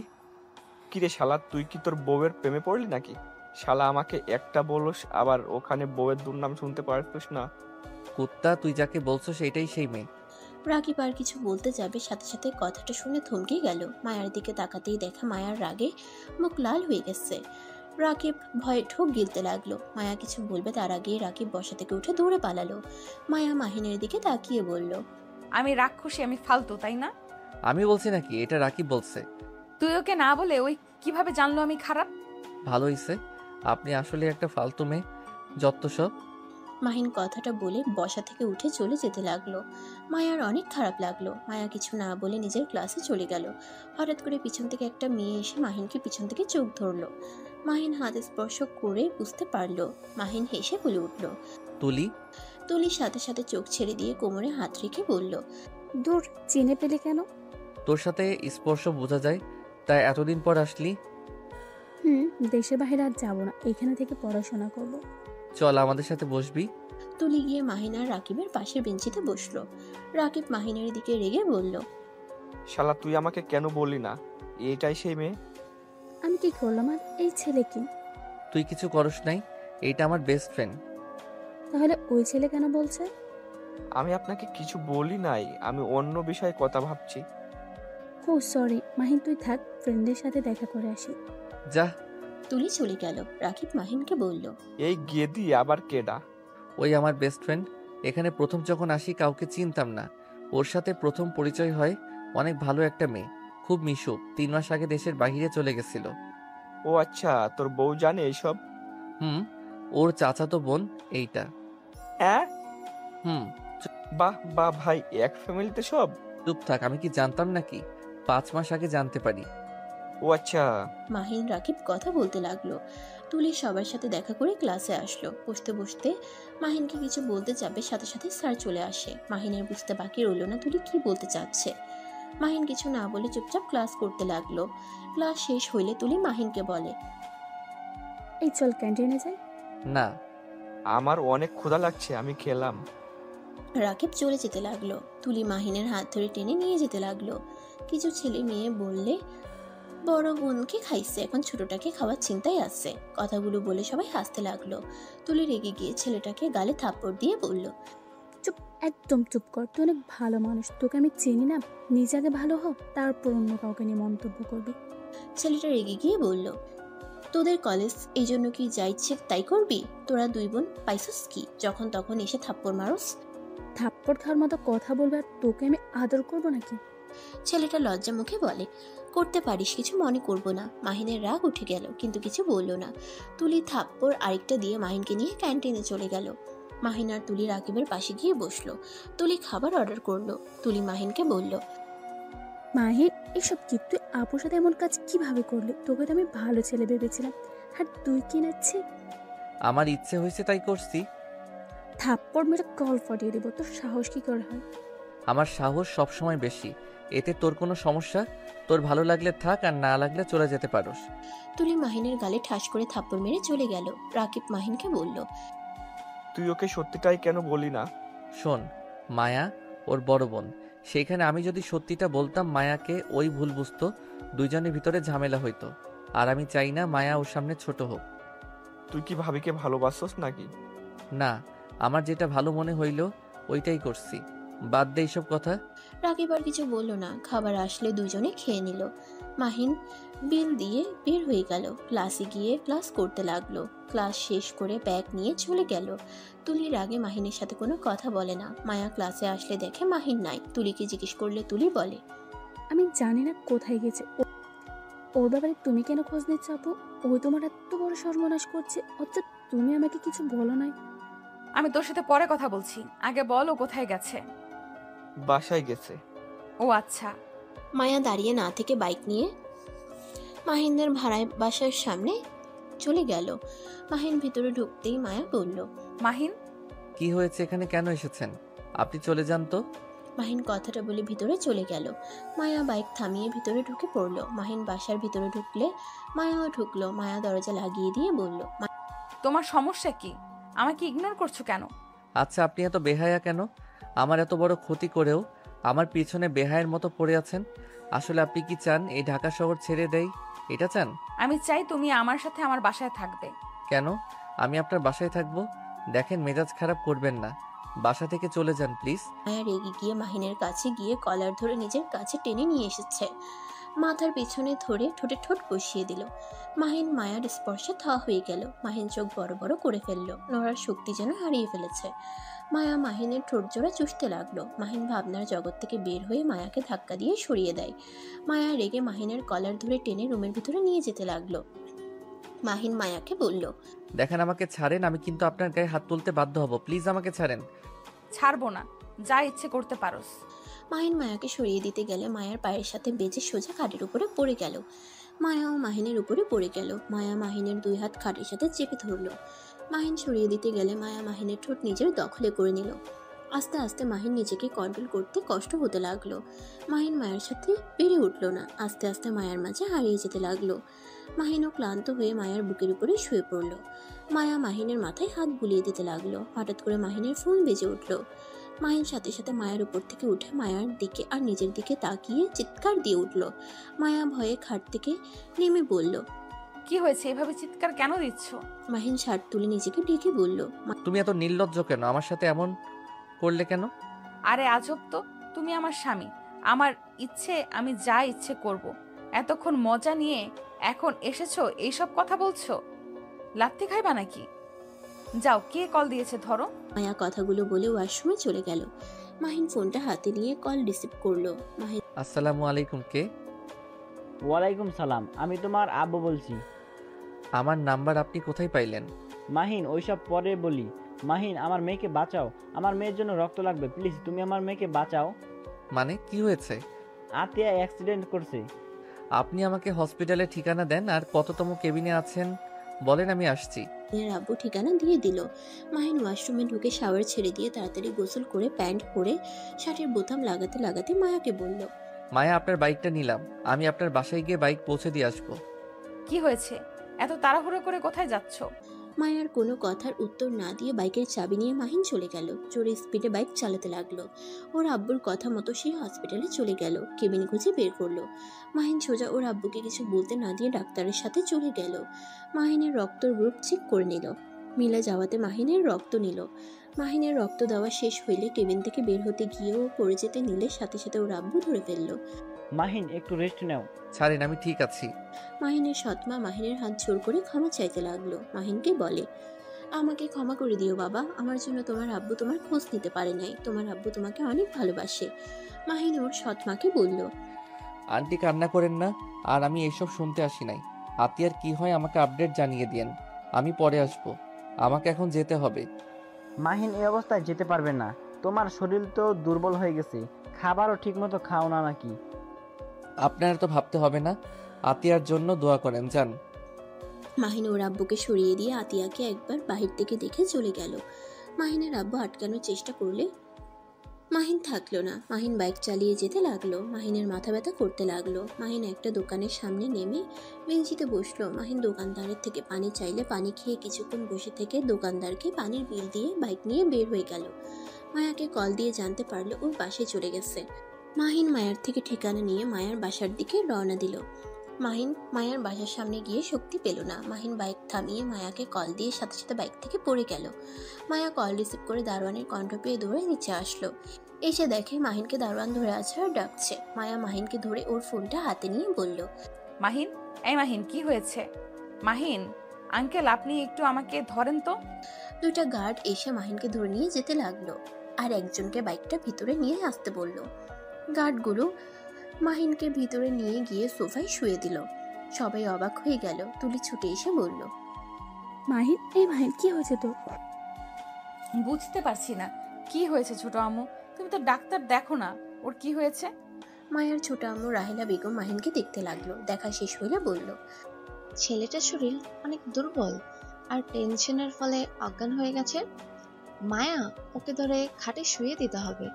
কিরে শালা, তুই কি তোর বউয়ের প্রেমে পড়লি নাকি? শালা আমাকে একটা বলস, আবার ওখানে বউয়ের দুর্নাম শুনতে পারতিস না? কুত্তা, তুই যাকে বলছো সেটাই সেই মেয়ে। রাকিব আর কিছু বলতে যাবে, সাথে সাথে কথাটা শুনে থমকে গেল। মায়ার দিকে তাকাতেই দেখা মায়ার রাগে মুখ লাল হয়ে গেছে। রাকিব ভয়ে ঠোক গিলতে লাগলো। মায়া কিছু বলবে তার আগেই রাকিব বসা থেকে উঠে দৌড়ে পালালো। মায়া মাহিনের দিকে তাকিয়ে বলল, আমি রাক্ষসী, আমি ফালতু, তাই না? আমি বলছি নাকি? এটা রাকিব বলছে। তুই ওকে না বলে ওই কিভাবে জানলো আমি খারাপ? ভালো হইছে, আপনি আসলে একটা ফালতু মেয়ে, যত সব। মাহিন কথাটা বলে বসা থেকে উঠে চলে যেতে লাগলো। মায়ার অনেক খারাপ লাগলো। মায়া কিছু না বলে নিজের ক্লাসে চলে গেল। হঠাৎ করে পিছন থেকে একটা মেয়ে এসে মাহিনকে পিছন থেকে চোখ ধরলো। মাহিন হাত স্পর্শ করে বুঝতে পারলো। মাহিন হেসে বলে উঠল। তুলি। তুলির সাথে সাথে চোখ ছেড়ে দিয়ে কোমরে হাত রেখে বলল, দূর, চিনে পেলে কেন? তোর সাথে স্পর্শ বোঝা যায়, তাই এতদিন পর আসলি। দেশের বাইরে আর যাবো না, এখানে থেকে পড়াশোনা করব। চল আমাদের সাথে বসবি। তুলি গিয়ে মাহিন আর রাকিবের পাশের বেঞ্চিতে বসলো। রাকিব মাহিনের দিকে রেগে বলল, শালা তুই আমাকে কেন বললি না এটাই সেই মেয়ে? আমি কি করলাম? আর এই ছেলে কি? তুই কিছু করস নাই, এইটা আমার বেস্ট ফ্রেন্ড। তাহলে ওই ছেলে কেন বলছে? আমি আপনাকে কিছু বলি নাই, আমি অন্য বিষয়ে কথা ভাবছি। ও সরি মাহিন, তুই থাক, ফ্রেন্ডের সাথে দেখা করে আসি। যা। তুলি চলে গেল। রাকিব মাহিনকে বলল, এই গেদি আবার কেডা? ওই আমার বেস্ট ফ্রেন্ড। এখানে প্রথম যখন আসি কাউকে চিনতাম না, ওর সাথে প্রথম পরিচয় হয়। অনেক ভালো একটা মেয়ে, খুব মিশুক। 3 মাস আগে দেশের বাইরে চলে গেছিল। ও আচ্ছা, তোর বউ জানে এইসব? ওর চাচাতো বোন এইটা। হ্যাঁ। হুম। বাহ বাহ ভাই, এক ফ্যামিলিতে সব? চুপ থাক, আমি কি জানতাম নাকি? 5 মাস আগে জানতে পারি। ও আচ্ছা। মাহিন রাকিব কথা বলতে লাগলো। তুলি সবার সাথে দেখা করে ক্লাসে আসলো। বসতে বসতে মাহিনকে কিছু বলতে যাবে, সাথে সাথে স্যার চলে আসে। মাহিনের বুঝতে বাকি রইল না তুলি কি বলতে চাচ্ছে। মাহিন কিছু না বলে চুপচাপ ক্লাস করতে লাগলো। ক্লাস শেষ হইলে তুলি মাহিনকে বলে, এই চল ক্যান্টিনে যাই। না। আমার অনেক ক্ষুধা লাগছে, আমি খেলাম। রাকিব চলে যেতে লাগলো। তুলি মাহিনের হাত ধরে টেনে নিয়ে যেতে লাগলো। কিছু ছেলে মেয়ে বললে, বড় বোনকে খাইছে, এখন ছোটটাকে খাওয়ার চিন্তায় আছে। কথাগুলো বলে সবাই হাসতে লাগলো। তুলি রেগে গিয়ে ছেলেটাকে গালে থাপ্পড় দিয়ে বলল, চুপ, একদম চুপ কর, তুই অনেক ভালো মানুষ, তোকে আমি চিনি না। নিজে আগে ভালো হ, তারপর অন্য কাউকে নিয়ে মন্তব্য করবি। ছেলেটা রেগে গিয়ে বলল, তোদের কলেজ এই জন্য কি যা ইচ্ছে তাই করবি? তোরা দুই বোন পাইছস কি যখন তখন এসে থাপ্পড় মারস? থাপ্পড় খাওয়ার মতো কথা বলবে আর তোকে আমি আদর করবো নাকি? ছেলেটা লজ্জা মুখে বলে, করতে পারিস, কিছু মনে করবো না। মাহিনের রাগ উঠে গেল, কিন্তু কিছু বলল না। তুলি থাপ্পড় আরেকটা দিয়ে মাহিনকে নিয়ে ক্যান্টিনে চলে গেল। মাহিন আর তুলি রাকিবের পাশে গিয়ে বসলো। তুলি খাবার অর্ডার করলো। তুলি মাহিনকে বলল, মাহির, এসব কি? তুই আপুর সাথে এমন কাজ কিভাবে করলি? তোকে তো আমি ভালো ছেলে ভেবেছিলাম, আর তুই কি নাচ্ছি? আমার ইচ্ছে হয়েছে তাই করছি। থাপ্পড় মেরে কল ফাটিয়ে দেবো। তোর সাহস কি করে হয়? আমার সাহস সবসময় বেশি, এতে তোর কোনো সমস্যা? তোর ভালো লাগলে থাক, আর না লাগলে চলে যেতে পারোস। তুলি মাহিনের গালে ঠাস করে থাপ্পড় মেরে চলে গেল। রাকিব মাহিনকে বলল, তুই ওকে সত্যিটাই কেন বলি না? শোন, মায়া ওর বড় বোন, সেইখানে আমি যদি সত্যিটা বলতাম মায়াকে ওই ভুল বুঝতো, দুইজনের ভিতরে ঝামেলা হইতো। আর আমি চাই না মায়া ওর সামনে ছোট হোক। তুই কি ভাবিকে ভালোবাসোস নাকি? না, আমার যেটা ভালো মনে হইল ওইটাই করছি। বাদ দে এইসব কথা। রাকিব আর কিছু বলল না। খাবার আসলে দুজনে খেয়ে নিল। মাহিন বিল দিয়ে বের হয়ে গেল। ক্লাসে গিয়ে ক্লাস করতে লাগলো। ক্লাস শেষ করে ব্যাগ নিয়ে চলে গেল। তুলির আগে মাহিনের সাথে কোনো কথা বলে না। মায়া ক্লাসে আসলে দেখে মাহিন নাই। তুলিকে জিজ্ঞেস করলে তুলি বলে, আমি জানি না কোথায় গেছে ওর ব্যাপারে তুমি কেন খোঁজ নিচ্ছ আপু? ও তোমার এত বড় সর্বনাশ করছে, অথচ তুমি আমাকে কিছু বলো নাই। আমি তোর সাথে পরে কথা বলছি, আগে বল ও কোথায় গেছে। বাসায় গেছে। ও আচ্ছা। মায়া দাঁড়িয়ে না থেকে বাইক নিয়ে মাহিনদের ভাড়ায় বাসার সামনে চলে গেল। মাহিন ভিতরে ঢুকতেই মায়া বলল, মাহিন, কি হয়েছে, এখানে কেন এসেছেন? আপনি চলে যান তো। মাহিন কথাটা বলে ভিতরে চলে গেল। মায়া বাইক থামিয়ে ভিতরে ঢুকে পড়লো। মাহিন বাসার ভিতরে ঢুকলে মায়াও ঢুকলো। মায়া দরজা লাগিয়ে দিয়ে বলল, তোমার সমস্যা কি? আমাকে ইগনোর করছো কেন? আচ্ছা, আপনি এত বেহায়া কেন? আমার এত বড় ক্ষতি করেও আমার পিছনে বেহায়ের মতো পড়ে আছেন। আসলে আপনি কি চান এই ঢাকা শহর ছেড়ে দেই? এটা চান? আমি চাই তুমি আমার সাথে আমার বাসায় থাকবে। কেন? আমি আপনার বাসায় থাকবো? দেখেন, মেজাজ খারাপ করবেন না, বাসা থেকে চলে যান প্লিজ। মায়া রেগে গিয়ে মাহিনের কাছে গিয়ে কলার ধরে নিজের কাছে টেনে নিয়ে এসেছে। মাথার পিছনে ধরে ঠোঁটে ঠোঁট বসিয়ে দিল। মাহিন মায়ার স্পর্শে থা হয়ে গেল। মাহিন চোখ বড় বড় করে ফেললো। নড়ার শক্তি যেন হারিয়ে ফেলেছে। মায়া মাহিনের ঠোঁট জোড়া চুষতে লাগলো। মাহিন ভাবনার জগৎ থেকে বের হয়ে মায়াকে ধাক্কা দিয়ে সরিয়ে দেয়। মায়া রেগে মাহিনের কলার ধরে টেনে রুমের ভিতরে নিয়ে যেতে লাগলো। মাহিন মায়াকে বলল, দেখেন, আমাকে ছাড়েন, আমি কিন্তু আপনার গায়ে হাত তুলতে বাধ্য হব। প্লিজ আমাকে ছাড়েন। ছাড়বো না, যা ইচ্ছে করতে পারোস। মাহিন মায়াকে সরিয়ে দিতে গেলে মায়ার পায়ের সাথে বেজে সোজা খাটের উপরে পড়ে গেল। মায়াও মাহিনের উপরে পড়ে গেল। মায়া মাহিনের দুই হাত খাটের সাথে চেপে ধরলো। মাহিন সরিয়ে দিতে গেলে মায়া মাহিনের ঠোঁট নিজের দখলে করে নিল। আস্তে আস্তে মাহিন নিজেকে কন্ট্রোল করতে কষ্ট হতে লাগলো। মাহিন মায়ের সাথে পেরে উঠলো না। আস্তে আস্তে মায়ার মাঝে হারিয়ে যেতে লাগলো। মাহিনও ক্লান্ত হয়ে মায়ার বুকের উপরে শুয়ে পড়ল। মায়া মাহিনের মাথায় হাত বুলিয়ে দিতে লাগলো। হঠাৎ করে মাহিনের ফোন বেজে উঠল। মাহিন সাথে সাথে মায়ার উপর থেকে উঠে মায়ার দিকে আর নিজের দিকে তাকিয়ে চিৎকার দিয়ে উঠল। মায়া ভয়ে খাট থেকে নেমে বলল, কি হয়েছে, এভাবে চিৎকার কেন দিচ্ছ? মাহিন শার্ট তুলে নিজেকে ঢেকে বলল, তুমি এত নির্লজ্জ কেন? আমার সাথে এমন করলে কেন? আরে আজব তো, তুমি আমার স্বামী, আমার ইচ্ছে আমি যা ইচ্ছে করব। এতক্ষণ মজা নিয়ে এখন এসেছো এইসব কথা বলছো? লাত্তি খাইবা নাকি? যাও, কে কল দিয়েছে ধরো। মায়া কথাগুলো বলে ওয়াশরুমে চলে গেল। মাহিন ফোনটা হাতে নিয়ে কল রিসিভ করলো। মাহিন, আসসালামু আলাইকুম, কে? ওয়ালাইকুম সালাম, আমি তোমার আব্বু বলছি। আমার নাম্বার আপনি কোথায় পাইলেন? মাহিন, ওইসব পরে বলি। মাহিন, আমার মেয়েকে বাঁচাও, আমার মেয়ের জন্য রক্ত লাগবে, প্লিজ তুমি আমার মেয়েকে বাঁচাও। মানে কি হয়েছে? আতিয়া অ্যাক্সিডেন্ট করছে। আপনি আমাকে হসপিটালে ঠিকানা দেন, আর কততম কেবিনে আছেন বলেন, আমি আসছি। এর আব্বু ঠিকানা দিয়ে দিল। মাহিন ওয়াশরুমে ঢুকে শাওয়ার ছেড়ে দিয়ে তাড়াতাড়ি গোসল করে প্যান্ট পরে শার্টের বোতাম লাগাতে লাগাতে মায়াকে বলল, মায়া, আপনার বাইকটা নিলাম, আমি আপনার বাসায় গিয়ে বাইক পৌঁছে দিয়ে আসবো। কি হয়েছে, এত তাড়াহুড়ো করে কোথায় যাচ্ছ? মায়ার কোনো কথার উত্তর না দিয়ে বাইকের চাবি নিয়ে মাহিন চলে গেল। জোরে স্পিডে বাইক চালাতে লাগলো। ওর আব্বুর কথা মতো সেই হসপিটালে চলে গেল। কেবিন খুঁজে বের করলো। মাহিন সোজা ওর আব্বুকে কিছু বলতে না দিয়ে ডাক্তারের সাথে চলে গেল। মাহিনের রক্তর গ্রুপ চেক করে নিল। মিলা যাওয়াতে মাহিনের রক্ত নিল। মাহিনের রক্ত দেওয়া শেষ হইলে কেবিন থেকে বের হতে গিয়েও পড়ে যেতে নিলে সাথে সাথে ওর আব্বু ধরে ফেললো। মাহিন, একটু রেস্ট নাও। ছাড়েন, আমি ঠিক আছি। মাহিনের সৎমা মাহিনের হাত জোর করে ক্ষমা চাইতে লাগলো। মাহিনকে বলে, আমাকে ক্ষমা করে দিও বাবা, আমার জন্য তোমার আব্বু তোমার খোঁজ নিতে পারে নাই। তোমার আব্বু তোমাকে অনেক ভালোবাসে। মাহিন ওর সৎমাকে বলল, আন্টি, কান্না করেন না, আর আমি এসব শুনতে আসি নাই। আতিয়ার কি হয় আমাকে আপডেট জানিয়ে দিয়েন, আমি পরে আসবো। আমাকে এখন যেতে হবে। মাহিন, এই অবস্থায় যেতে পারবে না, তোমার শরীর তো দুর্বল হয়ে গেছে, খাবারও ঠিক মতো খাও না নাকি? আপনার তো ভাবতে হবে না, আতিয়ার জন্য দোয়া করেন, যান। মাহিন ওর আব্বুকে সরিয়ে দিয়ে আতিয়াকে একবার বাহির থেকে দেখে চলে গেল। মাহিনের আব্বু আটকানোর চেষ্টা করলে মাহিন থাকলো না। মাহিন বাইক চালিয়ে যেতে লাগলো। মাহিনের মাথা ব্যথা করতে লাগলো। মাহিন একটা দোকানের সামনে নেমে বেঞ্চিতে বসলো। মাহিন দোকানদারের থেকে পানি চাইলে পানি খেয়ে কিছুক্ষণ বসে থেকে দোকানদারকে পানির বিল দিয়ে বাইক নিয়ে বের হয়ে গেল। মায়াকে কল দিয়ে জানতে পারলো ওর বাসায় চলে গেছে। মাহিন মায়ার থেকে ঠিকানা নিয়ে মায়ার বাসার দিকে রওনা দিল। মাহিন মায়ার বাসার সামনে গিয়ে শক্তি পেল না। মাহিন বাইক থামিয়ে মায়াকে কল দিয়ে সাথে সাথে বাইক থেকে পড়ে গেল। মায়া কল রিসিভ করে দারোয়ানের কণ্ঠ পেয়ে দৌড়ে নিচে আসলো। এসে দেখে মাহিনকে দারোয়ান ধরে আছে আর ডাকছে। মায়া মাহিনকে ধরে ওর ফোনটা হাতে নিয়ে বলল, মাহিন, এই মাহিন, কি হয়েছে? মাহিন আঙ্কেল, আপনি একটু আমাকে ধরেন তো। দুইটা গার্ড এসে মাহিনকে ধরে নিয়ে যেতে লাগলো আর একজনকে বাইকটা ভিতরে নিয়ে আসতে বলল। গার্ডগুলো মাহিনকে ভিতরে নিয়ে গিয়ে সোফায় শুয়ে দিল। সবাই অবাক হয়ে গেল। তুলি ছুটে এসে বলল, মাহিন, এই মাহিন কি হয়েছে তোর? বুঝতে পারছি না কি হয়েছে ছোট আম্মু। তুমি তো ডাক্তার দেখো না, ওর কি হয়েছে? মায়ের ছোট আম্মু রাহেলা বেগম মাহিনকে দেখতে লাগলো। দেখা শেষ হইলে বলল, ছেলেটার শরীর অনেক দুর্বল আর টেনশনের ফলে অজ্ঞান হয়ে গেছে। মায়া, ওকে ধরে খাটে শুয়ে দিতে হবে।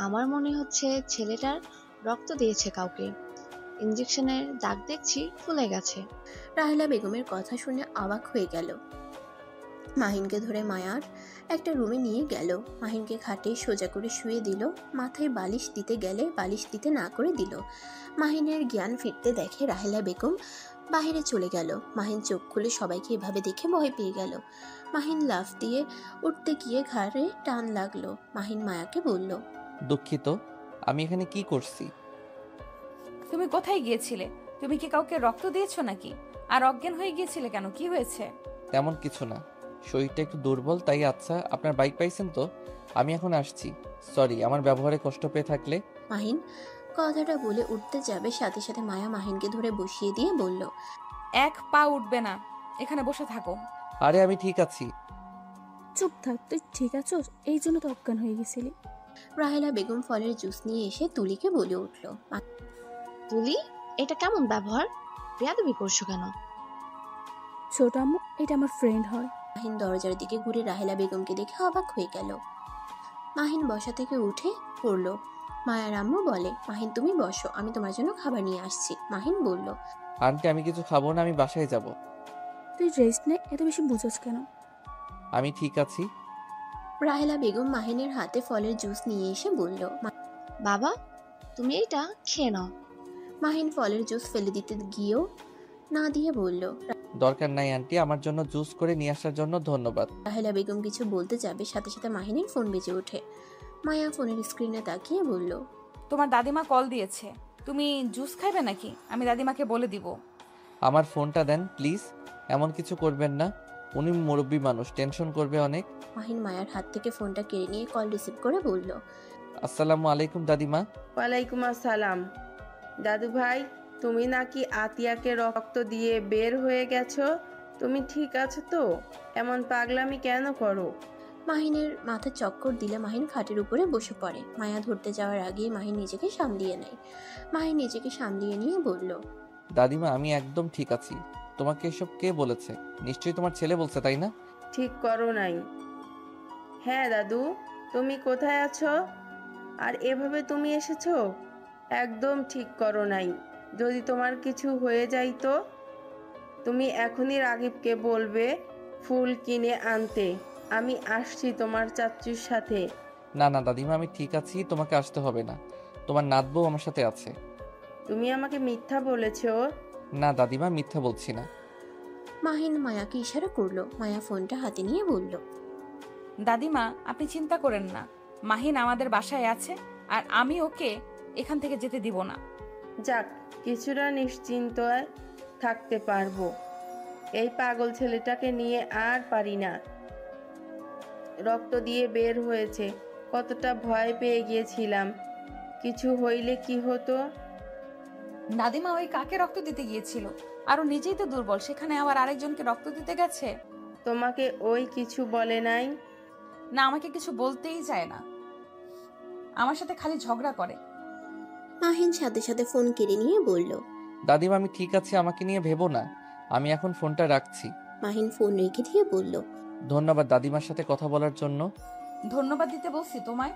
আমার মনে হচ্ছে ছেলেটার রক্ত দিয়েছে কাউকে। ইঞ্জেকশনের দাগ দেখছি ফুলে গেছে। রাহেলা বেগমের কথা শুনে অবাক হয়ে গেল। মাহিনকে ধরে মায়ার একটা রুমে নিয়ে গেল। মাহিনকে খাটে সোজা করে শুয়ে দিল। মাথায় বালিশ দিতে গেলে বালিশ দিতে না করে দিল। মাহিনের জ্ঞান ফিরতে দেখে রাহেলা বেগম বাইরে চলে গেল। মাহিন চোখ খুলে সবাইকে এভাবে দেখে ভয় পেয়ে গেল। মাহিন লাফ দিয়ে উঠতে গিয়ে ঘাড়ে টান লাগলো। মাহিন মায়াকে বলল, দুঃখিত, আমি এখানে কি করছি? তুমি কোথায় গিয়েছিলে? তুমি কি কাউকে রক্ত দিয়েছো নাকি? আর অজ্ঞান হয়ে গিয়েছিলে কেন? কি হয়েছে? তেমন কিছু না, শরীরটা একটু দুর্বল তাই। আচ্ছা, আপনার বাইক পাইছেন তো? আমি এখন আসছি। সরি আমার ব্যবহারে কষ্ট পেয়ে থাকলে। মাহিন কথাটা বলে উঠতে যাবে, সাথে সাথে মায়া মাহিনকে ধরে বসিয়ে দিয়ে বলল, এক পা উঠবে না, এখানে বসে থাকো। আরে আমি ঠিক আছি। চুপ থাক, তুই ঠিক আছোস? এই জন্য তো অজ্ঞান হয়ে গেছিলি। রাহেলা বেগম ফলের জুস নিয়ে এসে তুলিকে বলে উঠল, তুলি, এটা কেমন ব্যবহার? বেয়াদবি করছো কেন? ছোট আম্মু, এটা আমার ফ্রেন্ড হয়। মাহিন দরজার দিকে ঘুরে রাহেলা বেগমকে দেখে অবাক হয়ে গেল। মাহিন বসা থেকে উঠে পড়ল। মায়ার আম্মু বলে, মাহিন তুমি বসো, আমি তোমার জন্য খাবার নিয়ে আসছি। মাহিন বলল, আন্টি আমি কিছু খাবো না, আমি বাসায় যাব। তুই রেস্ট নে, এত বেশি বুঝোস কেন? আমি ঠিক আছি। রাহেলা বেগম মাহিনের হাতে ফলের জুস নিয়ে এসে বলল, বাবা, তুমি এইটা খেয়ে নাও। মাহিন ফলের জুস ফেলে দিতে গিয়েও না দিয়ে বলল, দরকার নাই আন্টি, আমার জন্য জুস করে নিয়ে আসার জন্য ধন্যবাদ। রাহেলা বেগম কিছু বলতে যাবে, সাথে সাথে মাহিনের ফোন বেজে ওঠে। মায়া ফোনের স্ক্রিনে তাকিয়ে বলল, তোমার দাদিমা কল দিয়েছে, তুমি জুস খাইবে নাকি? আমি দাদিমাকে বলে দিব। আমার ফোনটা দেন প্লিজ। এমন কিছু করবেন না, উনি মুরব্বী মানুষ, টেনশন করবে অনেক। মাহিন মায়ার হাত থেকে ফোনটা কেড়ে নিয়ে কল রিসিভ করে বলল, আসসালামু আলাইকুম দাদিমা। ওয়ালাইকুম আসসালাম। দাদু ভাই, তুমি নাকি আতিয়াকে রক্ত দিয়ে বের হয়ে গেছো? তুমি ঠিক আছো তো? এমন পাগলামি কেন করো? মাহিনের মাথা চক্কর দিলে মাহিন খাটের উপরে বসে পড়ে। মায়া ধরতে যাওয়ার আগেই মাহিন নিজেকে সামলিয়ে নেয়। মাহিন নিজেকে সামলিয়ে নিয়ে বলল, দাদিমা আমি একদম ঠিক আছি। তোমাকে এসব কে বলেছে? নিশ্চয়ই তোমার ছেলে বলছে, তাই না? ঠিক করো নাই। হ্যাঁ দাদু, তুমি কোথায় আছো? আর এভাবে তুমি এসেছো? একদম ঠিক করো নাই। যদি তোমার কিছু হয়ে যায় তো? তুমি এখনই রাগিবকে বলবে ফুল কিনে আনতে। আমি আসছি তোমার চাচ্চুর সাথে। না না দাদিমা, আমি ঠিক আছি, তোমাকে আসতে হবে না। তোমার নাতবউ আমার সাথে আছে। তুমি আমাকে মিথ্যা বলেছো। না দাদিমা, মিথ্যা বলছি না। মাহিন মায়াকে ইশারা করলো। মায়া ফোনটা হাতে নিয়ে বলল, দাদিমা আপনি চিন্তা করেন না, মাহিন আমাদের বাসায় আছে আর আমি ওকে এখান থেকে যেতে দিব না। যাক, কিছুটা নিশ্চিন্ত থাকতে পারবো। এই পাগল ছেলেটাকে নিয়ে আর পারি না। রক্ত দিয়ে বের হয়েছে, কতটা ভয় পেয়ে গিয়েছিলাম। কিছু হইলে কি হতো? দাদিমা ওই কাকে রক্ত দিতে গিয়েছিল? আর ও নিজেই তো দুর্বল, সেখানে আবার আরেকজনকে রক্ত দিতে গেছে। তোমাকে ওই কিছু বলে নাই? না, আমাকে কিছু বলতেই চায় না, আমার সাথে খালি ঝগড়া করে। মাহিন সাথে সাথে ফোন কেড়ে নিয়ে বলল, দাদিমা আমি ঠিক আছি, আমাকে নিয়ে ভেবো না। আমি এখন ফোনটা রাখছি। মাহিন ফোন রেখে দিয়ে বলল, ধন্যবাদ দাদিমার সাথে কথা বলার জন্য। ধন্যবাদ দিতে বলছি তোমায়?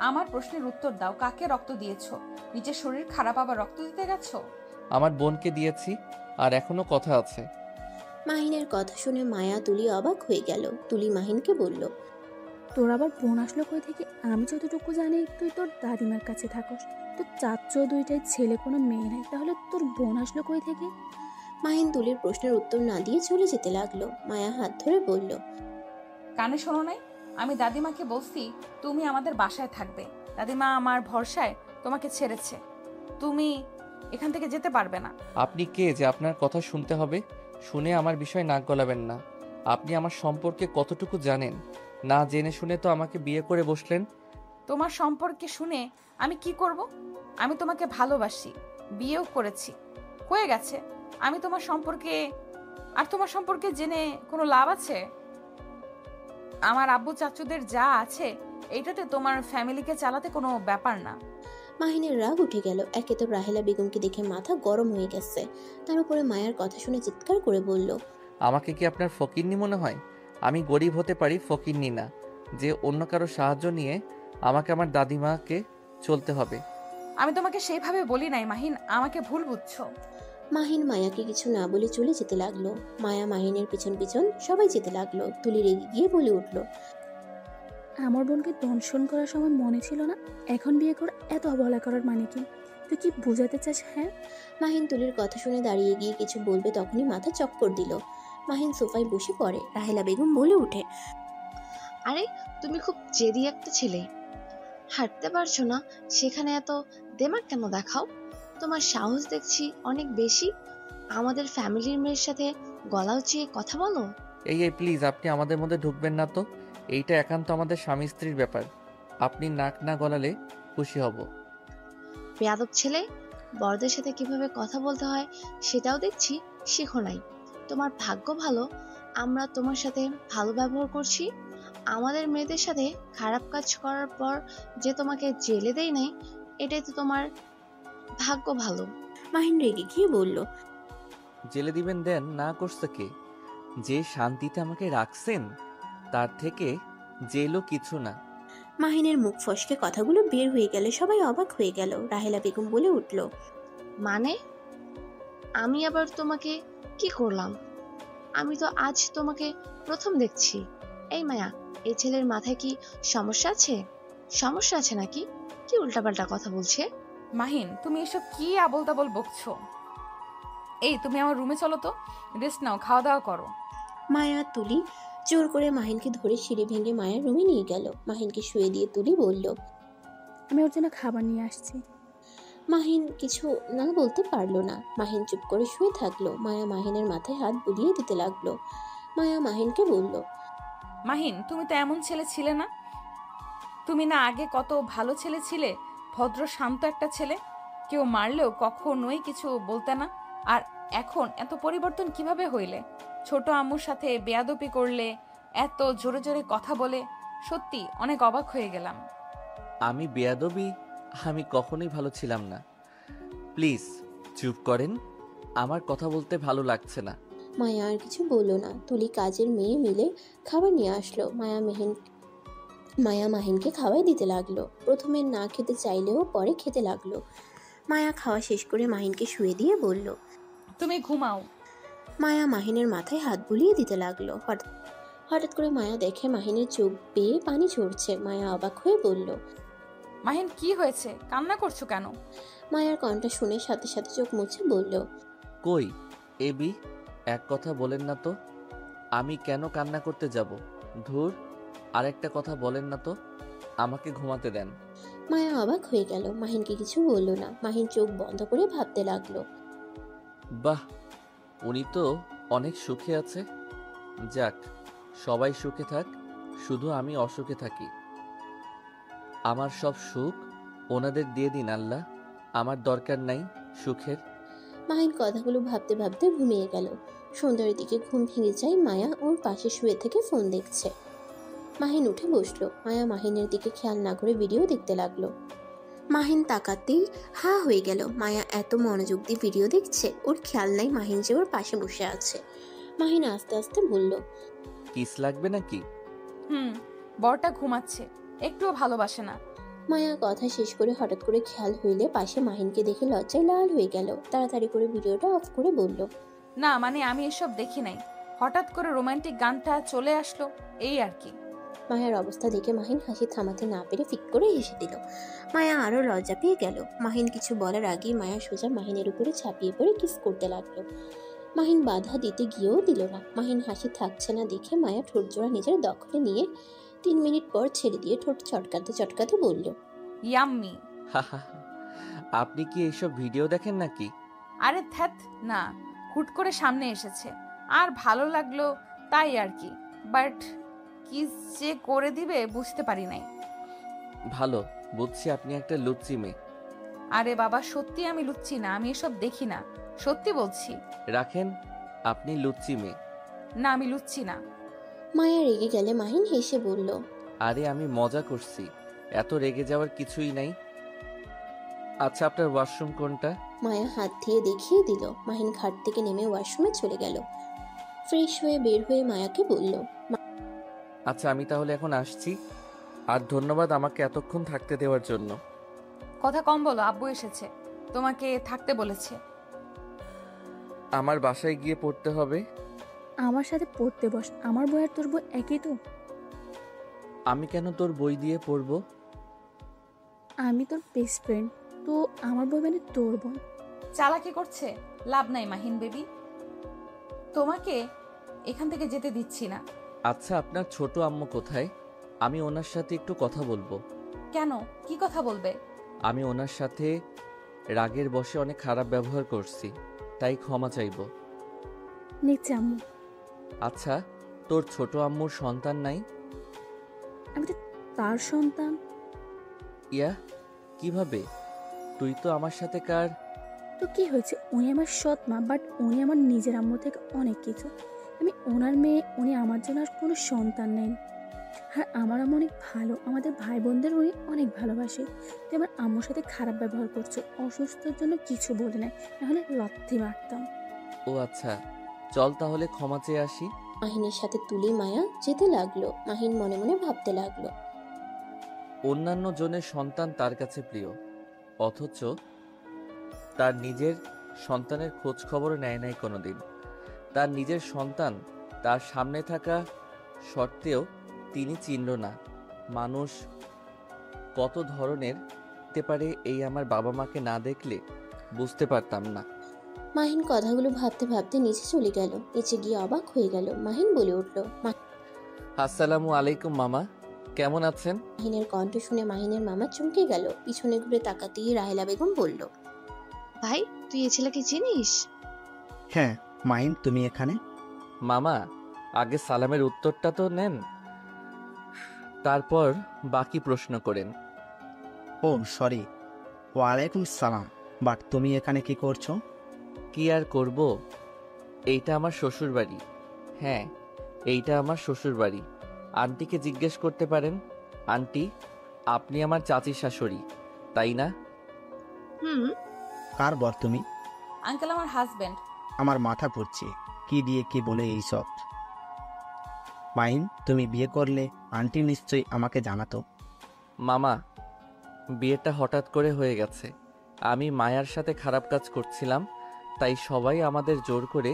আমার প্রশ্নের উত্তর দাও, কাকে রক্ত দিয়েছো? নিজের শরীর খারাপ আবার রক্ত দিতে গেছো? আমার বোনকে দিয়েছি, আর এখনো কথা আছে। মাহিনের কথা শুনে মায়া তুলি অবাক হয়ে গেল। তুলি মাহিনকে বলল, তোর আবার বোন আসলো কই থেকে? আমি যতটুকু জানি তুই তোর দাদিমার কাছে থাকস, তোর চাচ্চো দুইটাই ছেলে, কোনো মেয়ে নাই, তাহলে তোর বোন আসলো কই থেকে? মাহিন তুলির প্রশ্নের উত্তর না দিয়ে চলে যেতে লাগলো। মায়া হাত ধরে বলল, কানে শোনো নাই? আমি দাদিমাকে বলছি তুমি আমাদের বাসায় থাকবে। দাদিমা আমার ভরসায় তোমাকে ছেড়েছে, তুমি এখান থেকে যেতে পারবে না। আপনি কে যে আপনার কথা শুনতে হবে? শুনে আমার বিষয় নাক গলাবেন না। আপনি আমার সম্পর্কে কতটুকু জানেন? না জেনে শুনে তো আমাকে বিয়ে করে বসলেন। তোমার সম্পর্কে শুনে আমি কি করব? আমি তোমাকে ভালোবাসি, বিয়েও করেছি, হয়ে গেছে। আমি তোমার সম্পর্কে জেনে কোনো লাভ আছে? আমার আব্বু চাচুদের যা আছে এইটাতে তোমার ফ্যামিলিকে চালাতে কোনো ব্যাপার না। মাহিনের রাগ উঠে গেল। একে তো রাহেলা বেগমকে দেখে মাথা গরম হয়ে গেছে, তার উপরে মায়ের কথা শুনে চিৎকার করে বলল, আমাকে কি আপনার ফকিন্নি মনে হয়? আমি গরিব হতে পারি, ফকিন্নি না যে অন্য কারো সাহায্য নিয়ে আমাকে আমার দাদিমাকে চলতে হবে। আমি তোমাকে সেইভাবে বলি নাই মাহিন, আমাকে ভুল বুঝছো। মাহিন মায়াকে কিছু না বলে চলে যেতে লাগলো। মায়া মাহিনের পিছন পিছন সবাই যেতে লাগলো। তুলি রেগে গিয়ে বলে উঠল, আমার বোনকে দংশন করার সময় মনে ছিল না? এখন বিয়ে করে এত অবহেলা করার মানে কি? তুই কি বোঝাতে চাস? হ্যাঁ, মাহিন তুলির কথা শুনে দাঁড়িয়ে গিয়ে কিছু বলবে, তখনই মাথা চক্কর দিল। মাহিন সোফায় বসে পড়ে। রাহেলা বেগম বলে উঠে, আরে তুমি খুব জেদি একটা ছেলে, হাঁটতে পারছো না সেখানে এত দেমাগ কেন দেখাও? তোমার সাহস দেখছি অনেক বেশি, আমাদের ফ্যামিলির মেয়ের সাথে গলা উঁচিয়ে কথা বলো। এই প্লিজ, আপনি আমাদের মধ্যে ঢুকবেন না তো। এইটা একান্ত আমাদের স্বামী স্ত্রীর ব্যাপার। আপনি নাক না গলালে খুশি হব। বেয়াদব ছেলে, বড়দের সাথে কিভাবে কথা বলতে হয় সেটাও দেখছি শেখো নাই। তোমার ভাগ্য ভালো আমরা তোমার সাথে ভালো ব্যবহার করছি। আমাদের মেয়েদের সাথে খারাপ কাজ করার পর যে তোমাকে জেলে দেয় নাই, এটাই তো তোমার ভাগ্য ভালো। মাহিন রেগে গিয়ে বলল, জেলে দিবেন দেন, না করছে কে? যে শান্তিতে আমাকে রাখছেন তার থেকে জেলও কিছু না। মাহিনের মুখ ফসকে কথাগুলো বের হয়ে গেলে সবাই অবাক হয়ে গেল। রাহেলা বেগম বলে উঠল, মানে আমি আবার তোমাকে কি করলাম? আমি তো আজ তোমাকে প্রথম দেখছি। এই মায়া, এই ছেলের মাথায় কি সমস্যা আছে? সমস্যা আছে নাকি? কি উল্টাপাল্টা কথা বলছে? মাহিন, তুমি এসব কি আবোল তাবোল বকছো? এই তুমি আমার রুমে চলো তো, রেস্ট নাও, খাওয়া দাওয়া করো। মায়া তুলি জোর করে মাহিনকে ধরে সিঁড়ি ভেঙে মায়ের রুমে নিয়ে গেল। মাহিনকে শুয়ে দিয়ে তুলি বলল, আমি ওর জন্য খাবার নিয়ে আসছি। মাহিন কিছু না বলতে পারলো না। মাহিন চুপ করে শুয়ে থাকলো। মায়া মাহিনের মাথায় হাত বুলিয়ে দিতে লাগলো। মায়া মাহিনকে বলল, মাহিন, তুমি তো এমন ছেলে ছিলে না। তুমি না আগে কত ভালো ছেলে ছিলে, ভদ্র শান্ত একটা ছেলে, কেউ মারলেও কখনোই কিছু বলতে না। আর এখন এত পরিবর্তন কিভাবে হইলে? ছোট আম্মুর সাথে বেয়াদপি করলে, এত জোরে জোরে কথা বলে, সত্যি অনেক অবাক হয়ে গেলাম। আমি বেয়াদবি? আমি কখনোই ভালো ছিলাম না। প্লিজ চুপ করেন, আমার কথা বলতে ভালো লাগছে না। মায়া আর কিছু বলল না। তুলি কাজের মেয়ে মিলে খাবার নিয়ে আসলো। মায়া মাহিনকে খাওয়াই দিতে লাগলো। প্রথমে না খেতে চাইলেও পরে খেতে লাগলো। মায়া খাওয়া শেষ করে মাহিনকে শুয়ে দিয়ে বলল, তুমি ঘুমাও। মায়া মাহিনের মাথায় হাত বুলিয়ে দিতে লাগলো। হঠাৎ করে মায়া দেখে মাহিনের চোখ বেয়ে পানি ঝরছে। মায়া অবাক হয়ে বলল, মাহিন, কি হয়েছে? কান্না করছো কেন? মায়ার কণ্ঠ শুনে সাথে সাথে চোখ মুছে বলল, কই এবি, এক কথা বলেন না তো। আমি কেন কান্না করতে যাব? ধুর, আরেকটা কথা বলেন না তো। আমাকে ঘুমাতে দেন। মায়া অবাক হয়ে গেল। মাহিনকে কিছু বলল না। মাহিন চোখ বন্ধ করে ভাবতে লাগলো। বাহ, উনি তো অনেক সুখে আছে। যাক, সবাই সুখে থাক, শুধু আমি অসুখে থাকি। আমার সব সুখ ওনাদের দিয়ে দিন আল্লাহ, আমার দরকার নাই সুখের। মাহিন কথাগুলো ভাবতে ভাবতে ঘুমিয়ে গেল। সন্ধ্যার দিকে ঘুম ভেঙে যায়। মায়া ওর পাশে শুয়ে থেকে ফোন দেখছে। মাহিন উঠে বসলো। মায়া মাহিনের দিকে খেয়াল না করে ভিডিও দেখতে লাগলো। মাহিন তাকাতেই হা হয়ে গেল। মায়া এত মনোযোগ দিয়ে ভিডিও দেখছে, ওর খেয়াল নাই মাহিন যে ওর পাশে বসে আছে। মাহিন আস্তে আস্তে বলল, কিস লাগবে নাকি? বরটা ঘুমাচ্ছে, একটুও ভালোবাসে না। মায়া কথা শেষ করে হঠাৎ করে খেয়াল হইলে পাশে মাহিনকে দেখে লজ্জায় লাল হয়ে গেল। তাড়াতাড়ি করে ভিডিওটা অফ করে বলল, না মানে আমি এসব দেখি নাই, হঠাৎ করে রোমান্টিক গানটা চলে আসলো, এই আর কি। মায়ার অবস্থা দেখে মাহিন হাসি থামাতে না পেরে ফিক করে হেসে দিল। মায়া আরো লজ্জা পেয়ে গেল। মাহিন কিছু বলার আগেই মায়া সোজা মাহিনের উপরে ছাপিয়ে পড়ে কিস করতে লাগলো। মাহিন বাধা দিতে গিয়েও দিল না। মাহিন হাসি থাকছে না দেখে মায়া ঠোঁট জোড়া নিজের দখলে নিয়ে 3 মিনিট পর ছেড়ে দিয়ে ঠোঁট চটকাতে চটকাতে বলল, ইয়াম্মি। আপনি কি এইসব ভিডিও দেখেন নাকি? আরে ধ্যাত না, হুট করে সামনে এসেছে আর ভালো লাগলো তাই আর কি, বাট কি যে করে দিবে বুঝতে পারি নাই। ভালো বুঝছি আপনি একটা লুচ্চি মেয়ে। আরে বাবা সত্যি আমি লুচ্ছি না, আমি এসব দেখি না, সত্যি বলছি। রাখেন, আপনি লুচ্চি মেয়ে। না আমি লুচ্ছি না। মায়া রেগে গেলে মাহিন হেসে বলল, আরে আমি মজা করছি, এত রেগে যাওয়ার কিছুই নাই। আচ্ছা আপনার ওয়াশরুম কোনটা? মায়া হাত দিয়ে দেখিয়ে দিল। মাহিন ঘাট থেকে নেমে ওয়াশরুমে চলে গেল। ফ্রেশ হয়ে বের হয়ে মায়াকে বলল, আচ্ছা আমি তাহলে এখন আসছি, আর ধন্যবাদ আমাকে এতক্ষণ থাকতে দেওয়ার জন্য। কথা কম বলো, আব্বু এসেছে, তোমাকে থাকতে বলেছে। আমার বাসায় গিয়ে পড়তে হবে। আমার সাথে পড়তে বস, আমার বই আর তোর বই একই তো। আমি কেন তোর বই দিয়ে পড়বো? আমি তোর বেস্ট ফ্রেন্ড, তো আমার বই মানে তোর বই। চালাকি করছে, লাভ নাই মাহিন বেবি, তোমাকে এখান থেকে যেতে দিচ্ছি না। আচ্ছা আপনার ছোট আম্মু কোথায়? আমি ওনার সাথে একটু কথা বলবো। কেন, কি কথা বলবে? আমি ওনার সাথে রাগের বশে অনেক খারাপ ব্যবহার করছি, তাই ক্ষমা চাইবো। নিচে আম্মু। আচ্ছা তোর ছোট আম্মুর সন্তান নাই? আমি তো তার সন্তান। ইয়া, কিভাবে? তুই তো আমার সাথে কার। তো কি হয়েছে, উনি আমার সৎ মা, বাট উনি আমার নিজের আম্মু থেকে অনেক কিছু। আমি ওনার মেয়ে, উনি আমার জন্য আর কোনো সন্তান নেই। আর আমার আম্মু অনেক ভালো, আমাদের ভাই বোনদের উনি অনেক ভালোবাসে। তুই আমার আম্মুর সাথে খারাপ ব্যবহার করছো, অসুস্থর জন্য কিছু বলে নাই, নাহলে লাথি মারতাম। ও আচ্ছা, চল তাহলে ক্ষমা চেয়ে আসি। মাহিনের সাথে তুলে মায়া যেতে লাগলো। মাহিন মনে মনে ভাবতে লাগলো, অন্যান্য জনের সন্তান তার কাছে প্রিয়, অথচ তার নিজের সন্তানের খোঁজ খবরও নেয় নাই কোনোদিন। তার নিজের সন্তান তার সামনে থাকা সত্ত্বেও তিনি চিনল না। মানুষ কত ধরনের হতে পারে এই আমার বাবা মাকে না দেখলে বুঝতে পারতাম না। মাহিন কথাগুলো ভাবতে ভাবতে নিচে চলে গেল। নিচে গিয়ে অবাক হয়ে গেল। মাহিন বলে উঠল, আসসালামু আলাইকুম মামা, কেমন আছেন? মাহিনের কণ্ঠ শুনে মাহিনের মামা চমকে গেল। পিছনে ঘুরে তাকাতেই রাহেলা বেগম বলল, ভাই তুই এ ছেলেকে চিনিস? হ্যাঁ মাহিন, তুমি এখানে? মামা আগে সালামের উত্তরটা তো নেন, তারপর বাকি প্রশ্ন করেন। ও সরি, ওয়ালাইকুম সালাম। বাট তুমি এখানে কি করছো? কি আর করব, এইটা আমার শ্বশুর বাড়ি। হ্যাঁ এইটা আমার শ্বশুর বাড়ি। আন্টিকে জিজ্ঞেস করতে পারেন। আন্টি, আপনি আমার চাচির শাশুড়ি, তাই না? হুম। কার বর তুমি? আঙ্কেল আমার হাজবেন্ড। আমার মাথা ঘুরছে, কি দিয়ে কি বলে এইসব। মাহিন, তুমি বিয়ে করলে আন্টি নিশ্চয়ই আমাকে জানাতো। মামা, বিয়েটা হঠাৎ করে হয়ে গেছে। আমি মায়ার সাথে খারাপ কাজ করছিলাম, তাই সবাই আমাদের জোর করে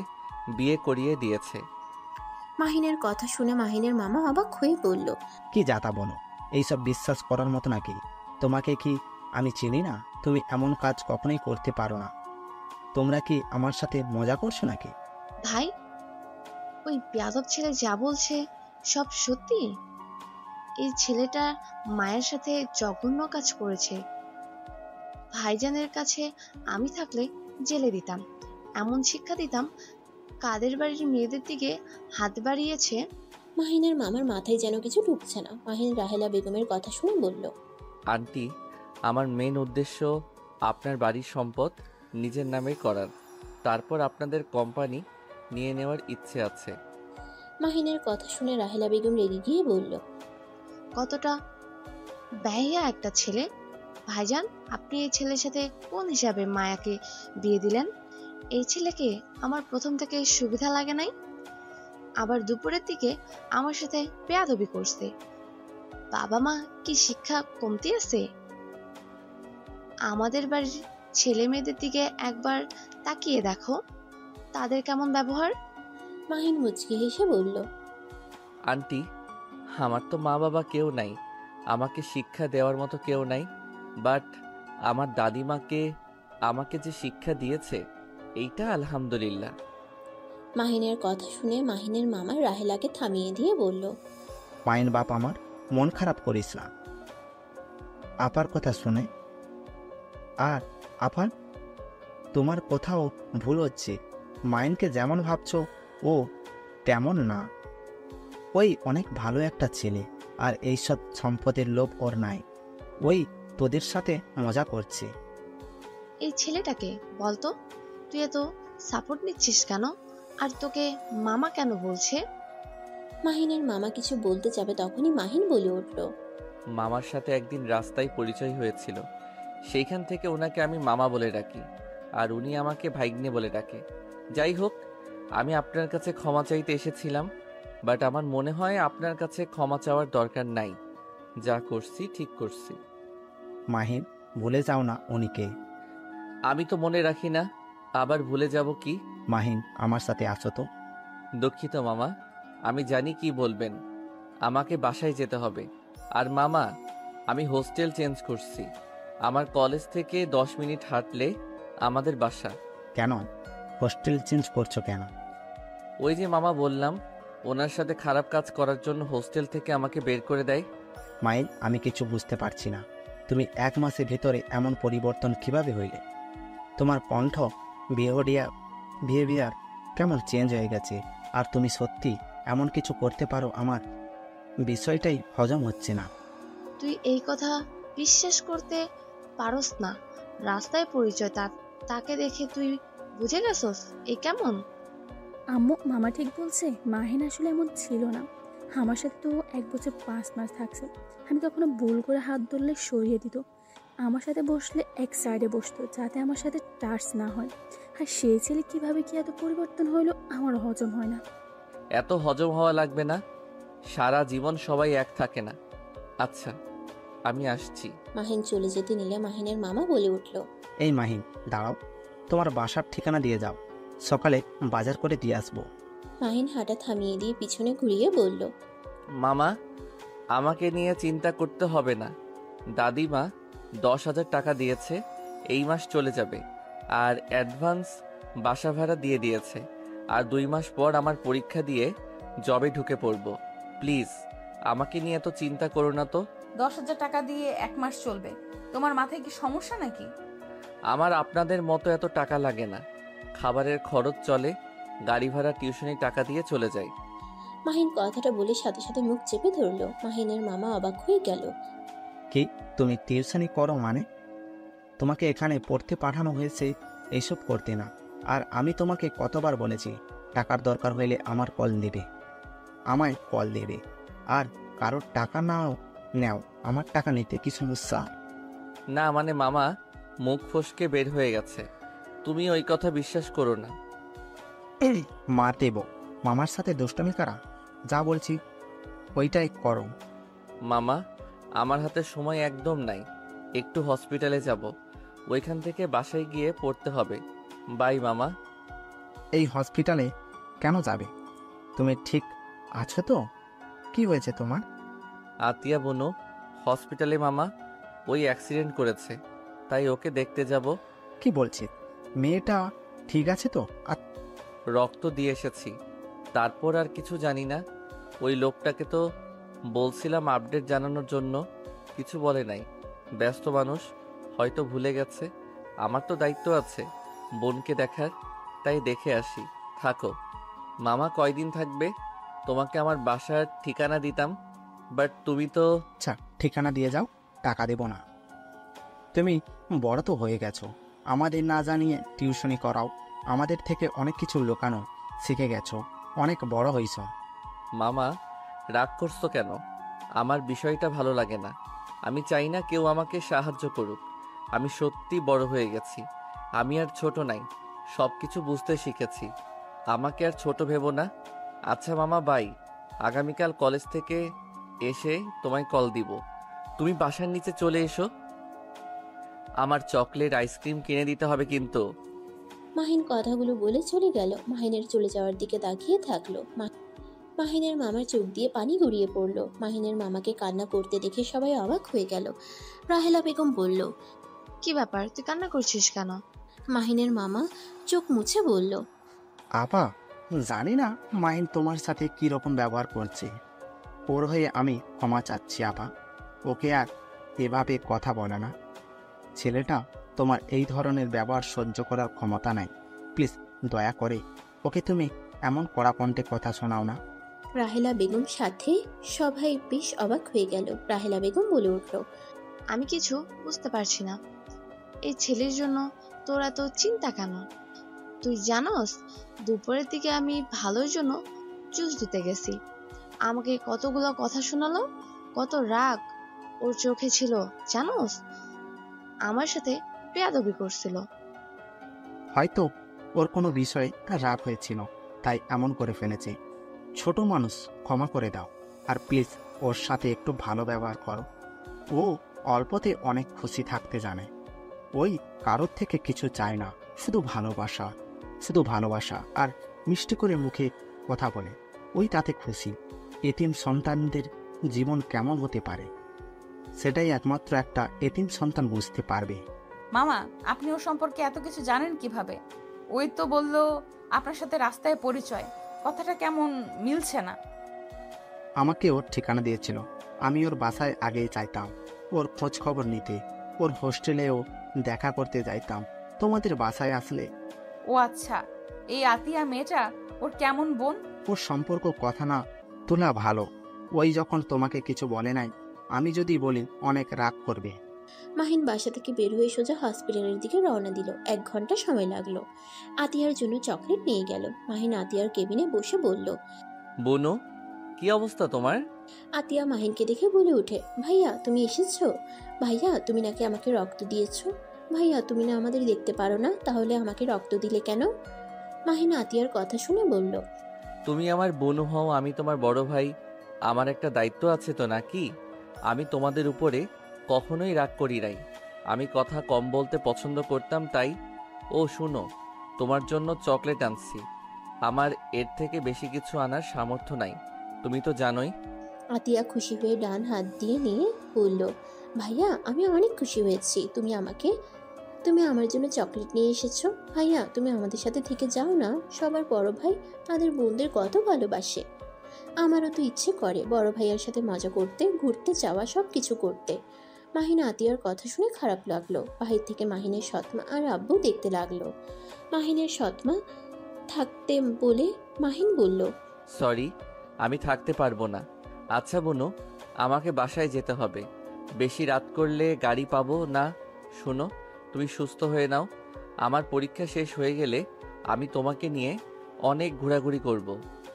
বিয়ে করিয়ে দিয়েছে। মাহিনের কথা শুনে মাহিনের মামা অবাক হয়ে বলল, কি যাতা বলো, এইসব বিশ্বাস করার মতো নাকি? তোমাকে কি আমি চিনি না? তুমি এমন কাজ কখনোই করতে পারো না। তোমরা কি আমার সাথে মজা করছো নাকি? ভাই, ওই বেয়াদব ছেলে যা বলছে সব সত্যি? এই ছেলেটা মায়ের সাথে জঘন্য কাজ করেছে। ভাইজানের কাছে আমি থাকলে জেলে দিতাম, এমন শিক্ষা দিতাম, কাদের বাড়ির মেয়েদের দিকে হাত বাড়িয়েছে। মাহিনের মামার মাথায় যেন কিছু ঢুকছে না। মাহিন রাহেলা বেগমের কথা শুনে বলল, আন্টি, আমার মেন উদ্দেশ্য আপনার বাড়ির সম্পদ নিজের নামে করার, তারপর আপনাদের কোম্পানি নিয়ে নেওয়ার ইচ্ছে আছে। মাহিনের কথা শুনে রাহেলা বেগম রেগে গিয়ে বলল, কতটা ব্যয়া একটা ছেলে। ভাইজান, আপনি এই ছেলের সাথে কোন হিসাবে মায়াকে বিয়ে দিলেন? এই ছেলেকে আমার প্রথম থেকে সুবিধা লাগে নাই, আবার দুপুরের দিকে আমার সাথে বেয়াদবি করছে। বাবা মা কি শিক্ষা কমতি আছে? আমাদের বাড়ির ছেলে মেয়েদের দিকে একবার তাকিয়ে দেখো, তাদের কেমন ব্যবহার। মাহিন মুচকি হেসে বলল, আন্টি, আমার তো মা বাবা কেউ নাই, আমাকে শিক্ষা দেওয়ার মতো কেউ নাই, বাট আমার দাদিমাকে আমাকে যে শিক্ষা দিয়েছে এইটা আলহামদুলিল্লাহ। মাহিনের কথা শুনে মাহিনের মামা রাহেলাকে থামিয়ে দিয়ে বলল, মাইন বাপ আমার, মন খারাপ করিস না আপার কথা শুনে। আর আপা, তোমার কোথাও ভুল হচ্ছে। মাইনকে যেমন ভাবছো ও তেমন না। ওই অনেক ভালো একটা ছেলে, আর এইসব সম্পদের লোভ ওর নাই। ওই তোদের সাথে মজা করছে। এই ছেলেটাকে বলতো, তুই এত সাপোর্ট নিচ্ছিস কেন? আর তোকে মামা কেন বলছে? মাহিনের মামা কিছু বলতে যাবে তখনই মাহিন বলে উঠল, মামার সাথে একদিন রাস্তায় পরিচয় হয়েছিল, সেইখান থেকে ওনাকে আমি মামা বলে ডাকি, আর উনি আমাকে ভাইগ্নে বলে ডাকে। যাই হোক, আমি আপনার কাছে ক্ষমা চাইতে এসেছিলাম, বাট আমার মনে হয় আপনার কাছে ক্ষমা চাওয়ার দরকার নাই। যা করছি ঠিক করছি। মাহিন, ভুলে যাও না উনিকে। আমি তো মনে রাখি না, আবার ভুলে যাব কি? মাহিন, আমার সাথে আসো তো। দুঃখিত মামা, আমি জানি কি বলবেন। আমাকে বাসায় যেতে হবে। আর মামা, আমি হোস্টেল চেঞ্জ করছি। আমার কলেজ থেকে 10 মিনিট হাঁটলে আমাদের বাসা। কেন হোস্টেল চেঞ্জ করছো কেন? ওই যে মামা বললাম, ওনার সাথে খারাপ কাজ করার জন্য হোস্টেল থেকে আমাকে বের করে দেয়। মাইন, আমি কিছু বুঝতে পারছি না। তুমি 1 মাসের ভেতরে এমন পরিবর্তন কিভাবে হইলে? তোমার কণ্ঠ, বিহেভিয়ার কেমন চেঞ্জ হয়ে গেছে। আর তুমি সত্যি এমন কিছু করতে পারো? আমার বিষয়টাই হজম হচ্ছে না। তুই এই কথা বিশ্বাস করতে পারস না? রাস্তায় পরিচয়, তাকে দেখে তুই বুঝে গেছস এই কেমন? আম্মু, মামা ঠিক বলছে। মাহিন আসলে এমন ছিল না। আমার সাথে তো 1 বছর 5 মাস থাকছে। আমি কখনো ভুল করে হাত ধরলে সরিয়ে দিত। আমার সাথে বসলে এক সাইডে বসতো, যাতে আমার সাথে টাচ না হয়। আর সেই ছেলে কিভাবে কি এত পরিবর্তন হইলো আমার হজম হয় না। এত হজম হওয়া লাগবে না, সারা জীবন সবাই এক থাকে না। আচ্ছা, আমি আসছি। মাহিন চলে যেতে নিলে মাহিনের মামা বলে উঠল, এই মাহিন, দাঁড়াও। তোমার বাসার ঠিকানা দিয়ে যাও, সকালে বাজার করে দিয়ে আসবো। মাহিন হাঁটা থামিয়ে দিয়ে পিছনে ঘুরিয়ে বলল, মামা, আমাকে নিয়ে চিন্তা করতে হবে না। দাদিমা 10,000 টাকা দিয়েছে, এই মাস চলে যাবে। আর অ্যাডভান্স বাসা ভাড়া দিয়ে দিয়েছে। আর 2 মাস পর আমার পরীক্ষা দিয়ে জবে ঢুকে পড়ব। প্লিজ আমাকে নিয়ে এত চিন্তা করো না তো। 10,000 টাকা দিয়ে 1 মাস চলবে? তোমার মাথায় কি সমস্যা নাকি? আমার আপনাদের মতো এত টাকা লাগে না। খাবারের খরচ চলে, গাড়ি ভাড়া, টিউশনি টাকা দিয়ে চলে যায়। মাহিন কথাটা বলে সাথে সাথে মুখ চেপে ধরল। মাহিনের মামা অবাক হয়ে গেল। কি, তুমি টিউশনি করো মানে? তোমাকে এখানে পড়তে পাঠানো হয়েছে এইসব করতে না। আর আমি তোমাকে কতবার বলেছি, টাকার দরকার হইলে আমায় কল দেবে। আর কারোর টাকা নাও নেও, আমার টাকা নিতে কি সমস্যা? না মানে মামা, মুখ ফসকে বের হয়ে গেছে। তুমি ওই কথা বিশ্বাস করো না। মার দেব। মামার সাথে দুষ্টমি করা, যা বলছি ওইটাই করো। মামা, আমার হাতে সময় একদম নাই। একটু হসপিটালে যাব, ওইখান থেকে বাসায় গিয়ে পড়তে হবে। বাই মামা। এই হসপিটালে কেন যাবে? তুমি ঠিক আছো তো? কি হয়েছে তোমার? আতিয়া বনু হসপিটালে মামা, ওই অ্যাক্সিডেন্ট করেছে, তাই ওকে দেখতে যাব। কি বলছি? মেয়েটা ঠিক আছে তো? রক্ত দিয়ে এসেছি, তারপর আর কিছু জানি না। ওই লোকটাকে তো বলছিলাম আপডেট জানানোর জন্য, কিছু বলে নাই। ব্যস্ত মানুষ, হয়তো ভুলে গেছে। আমার তো দায়িত্ব আছে বোনকে দেখার, তাই দেখে আসি। থাকো। মামা কয়দিন থাকবে? তোমাকে আমার বাসার ঠিকানা দিতাম, বাট তুমি তো। আচ্ছা, ঠিকানা দিয়ে যাও, টাকা দেব না। তুমি বড় তো হয়ে গেছো, আমাদের না জানিয়ে টিউশনি করাও। আমাদের থেকে অনেক কিছু লুকানো শিখে গেছো, অনেক বড় হইছ। মামা, রাগ করছো কেন? আমার বিষয়টা ভালো লাগে না। আমি চাই না কেউ আমাকে সাহায্য করুক। আমি সত্যি বড় হয়ে গেছি। আমি আর ছোট নাই, সব কিছু বুঝতে শিখেছি। আমাকে আর ছোট ভেবো না। আচ্ছা মামা, বাই। আগামীকাল কলেজ থেকে এসে তোমায় কল দিব। তুমি বাসার নিচে চলে এসো। আমার চকলেট আইসক্রিম কিনে দিতে হবে কিন্তু। মাহিন কথাগুলো বলে চলে গেল। মাহিনের চলে যাওয়ার দিকে তাকিয়ে থাকলো। মাহিনের মামার চোখ দিয়ে পানি গড়িয়ে পড়ল। মাহিনের মামাকে কান্না করতে দেখে সবাই অবাক হয়ে গেল। রাহেলা বেগম বলল, কি ব্যাপার, তুই কান্না করছিস কেন? মাহিনের মামা চোখ মুছে বলল, আপা, জানি না মাহিন তোমার সাথে কি রকম ব্যবহার করছে। ওর হয়ে আমি ক্ষমা চাচ্ছি আপা। ওকে আর এভাবে কথা বলে না। ছেলেটা তোমার এই ধরনের ব্যবহার সহ্য করার ক্ষমতা নাই। প্লিজ দয়া করে ওকে তুমি এমন কড়া কণ্ঠে কথা শোনাও না। রাহেলা বেগম সাথে সবাই বেশ অবাক হয়ে গেল। রাহেলা বেগম বলে উঠল, আমি কিছু বুঝতে পারছি না। এই ছেলের জন্য তোর এত চিন্তা কেন? তুই জানোস দুপুরের দিকে আমি ভালোর জন্য জুস দিতে গেছি, আমাকে কতগুলো কথা শোনালো, কত রাগ ওর চোখে ছিল জানোস। আমার সাথে বেয়াদবি করছিল। হয়তো ওর কোনো বিষয়ে রাগ হয়েছিল, তাই এমন করে ফেলেছে। ছোট মানুষ, ক্ষমা করে দাও। আর প্লিজ ওর সাথে একটু ভালো ব্যবহার করো। ও অল্পতে অনেক খুশি থাকতে জানে। ওই কারোর থেকে কিছু চায় না, শুধু ভালোবাসা আর মিষ্টি করে মুখে কথা বলে। ওই তাতে খুশি। এতিম সন্তানদের জীবন কেমন হতে পারে সেটাই একমাত্র একটা এতিম সন্তান বুঝতে পারবে। মামা, আপনি ওর সম্পর্কে এত কিছু জানেন কিভাবে? ওই তো বলল আপনার সাথে রাস্তায় পরিচয়, কথাটা কেমন মিলছে না। আমাকে ওর ঠিকানা দিয়েছিল। আমি ওর বাসায় আগেই চাইতাম ওর খোঁজ খবর নিতে। ওর হোস্টেলেও দেখা করতে যাইতাম। তোমাদের বাসায় আসলে। ও আচ্ছা, এই আতিয়া মেয়েটা ওর কেমন বোন? ওর সম্পর্ক কথা না তোলা ভালো। ওই যখন তোমাকে কিছু বলে নাই, আমি যদি বলি অনেক রাগ করবে। মাহিন বাসা থেকে বের হয়ে সোজা হসপিটালের দিকে রওনা দিল। 1 ঘন্টা সময় লাগলো। আতিয়ার জন্য চকলেট নিয়ে গেল। মাহিন আতিয়ার কেবিনে বসে বলল, বুনু, কি অবস্থা তোমার? আতিয়া মাহিনকে দেখে বলে ওঠে, ভাইয়া তুমি এসেছো? ভাইয়া তুমি নাকি আমাকে রক্ত দিয়েছো? ভাইয়া তুমি না আমাদের দেখতে পারো না, তাহলে আমাকে রক্ত দিলে কেন? মাহিন আতিয়ার কথা শুনে বলল, তুমি আমার বোনু হও, আমি তোমার বড় ভাই। আমার একটা দায়িত্ব আছে তো নাকি? আমি তোমাদের উপরে কখনোই রাগ করি নাই। আমি কথা কম বলতে পছন্দ করতাম, তাই। ও শুনো, তোমার জন্য চকলেট আনছি। আমার এর থেকে বেশি কিছু আনার সামর্থ্য নাই, তুমি তো জানোই। আতিয়া খুশি হয়ে ডান হাত দিয়ে নিয়ে বলল, ভাইয়া আমি অনেক খুশি হয়েছি। তুমি আমার জন্য চকলেট নিয়ে এসেছো। ভাইয়া তুমি আমাদের সাথে থেকে যাও না। সবার বড় ভাই তাদের বোনদের কত ভালোবাসে। আমারও তো ইচ্ছে করে বড় ভাইয়ার সাথে মজা করতে, ঘুরতে যাওয়া, সব কিছু করতে। মাহিনা আতিয়ার কথা শুনে খারাপ লাগলো। বাহির থেকে মাহিনের সৎমা আর আব্বু দেখতে লাগলো। মাহিনের সৎমা থাকতে বলে মাহিন বলল, সরি, আমি থাকতে পারবো না। আচ্ছা বোনু, আমাকে বাসায় যেতে হবে। বেশি রাত করলে গাড়ি পাবো না। শোনো, তুমি সুস্থ হয়ে নাও। আমার পরীক্ষা শেষ হয়ে গেলে আমি তোমাকে নিয়ে অনেক ঘোরাঘুরি করব,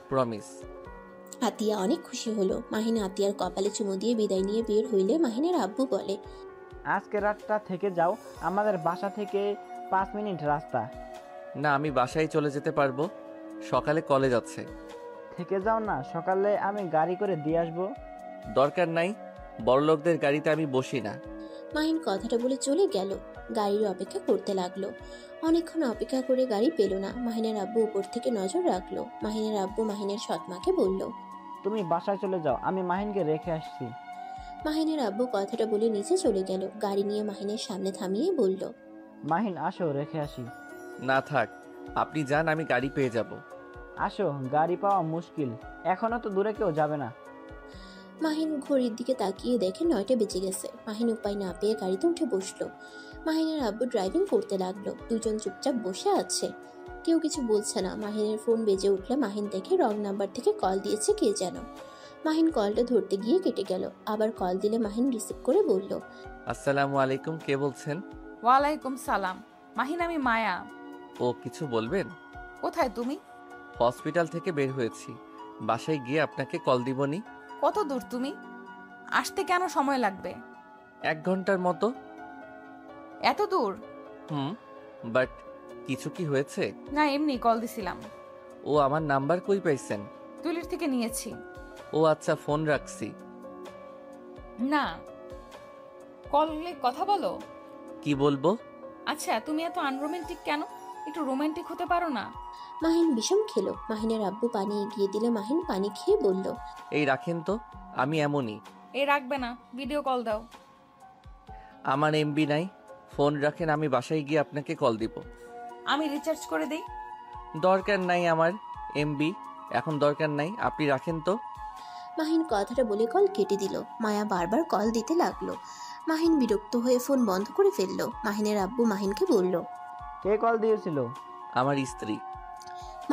প্রমিস। আতিয়া অনেক খুশি হলো। মাহিন আতিয়ার কপালে চুমু দিয়ে বিদায় নিয়ে বের হইলে মাহিনের আব্বু বলে, আজকে রাতটা থেকে যাও, আমাদের বাসা থেকে 5 মিনিট রাস্তা। না, আমি বাসায় চলে যেতে পারবো, সকালে কলেজ আছে। থেকে যাও না, সকালে আমি গাড়ি করে দিয়ে আসবো। দরকার নাই, বড়লোকদের গাড়িতে আমি বসি না। মাহিন কথাটা বলে চলে গেল। গাড়ির অপেক্ষা করতে লাগলো। অনেকক্ষণ অপেক্ষা করে গাড়ি পেল না। মাহিনের আব্বু উপর থেকে নজর রাখলো। মাহিনের আব্বু মাহিনের সৎমাকে বলল, তুমি বাসায় চলে যাও, আমি মাহিনকে রেখে আসছি। মাহিনের আব্বু কথাটা বলে নিচে চলে গেল। গাড়ি নিয়ে মাহিনের সামনে থামিয়ে বলল, মাহিন আসো, রেখে আসি। না থাক, আপনি যান, আমি গাড়ি পেয়ে যাব। আসো, গাড়ি পাওয়া মুশকিল, এখনো তো দূরে কেউ যাবে না। মাহিন ঘড়ির দিকে তাকিয়ে দেখে 9টা বেজে গেছে। মাহিন উপায় না পেয়ে গাড়িতে উঠে বসলো। মাহিনের আব্বু ড্রাইভিং করতে লাগলো। দুজন চুপচাপ বসে আছে, কেউ কিছু বলছে না। মাহিনের ফোন বেজে উঠলে মাহিন দেখে রং নাম্বার থেকে কল দিয়েছে কে যেন। মাহিন কলটা ধরতে গিয়ে কেটে গেল। আবার কল দিলে মাহিন রিসিভ করে বলল, আসসালামু আলাইকুম, কে বলছেন? ওয়ালাইকুম সালাম। মাহিন, আমি মায়া। ও কিছু বলবেন? কোথায় তুমি? হসপিটাল থেকে বের হয়েছি, বাসায় গিয়ে আপনাকে কল দিবনি। কত দূর তুমি? আসতে কেন সময় লাগবে? 1 ঘন্টার মতো। এত দূর? বাট কিছু কি হয়েছে? না, এমনি কল দিছিলাম। ও আমার নাম্বার কই পাইছেন? টুলির থেকে নিয়েছি। ও আচ্ছা, ফোন রাখছি। না, কলে কথা বলো। কি বলবো? আচ্ছা, তুমি এত আনরোমান্টিক কেন? একটু রোমান্টিক হতে পারো না? মাহিন বিষম খেলো। মাহিনের আব্বু পানি এগিয়ে দিলে মাহিন পানি খেয়ে বলল, এই রাখেন তো, আমি এমনই। এই রাখবে না, ভিডিও কল দাও। আমার এমবি নাই, ফোন রাখেন, আমি বাসায় গিয়ে আপনাকে কল দিব। আমি রিচার্জ করে দেই। দরকার নাই আমার এমবি, এখন দরকার নাই, আপনি রাখেন তো। মাহিন কথাটা বলে কল কেটে দিল। মায়া বারবার কল দিতে লাগলো। মাহিন বিরক্ত হয়ে ফোন বন্ধ করে ফেললো। মাহিনের আব্বু মাহিনকে বলল, কে কল দিয়েছিল? আমার স্ত্রী।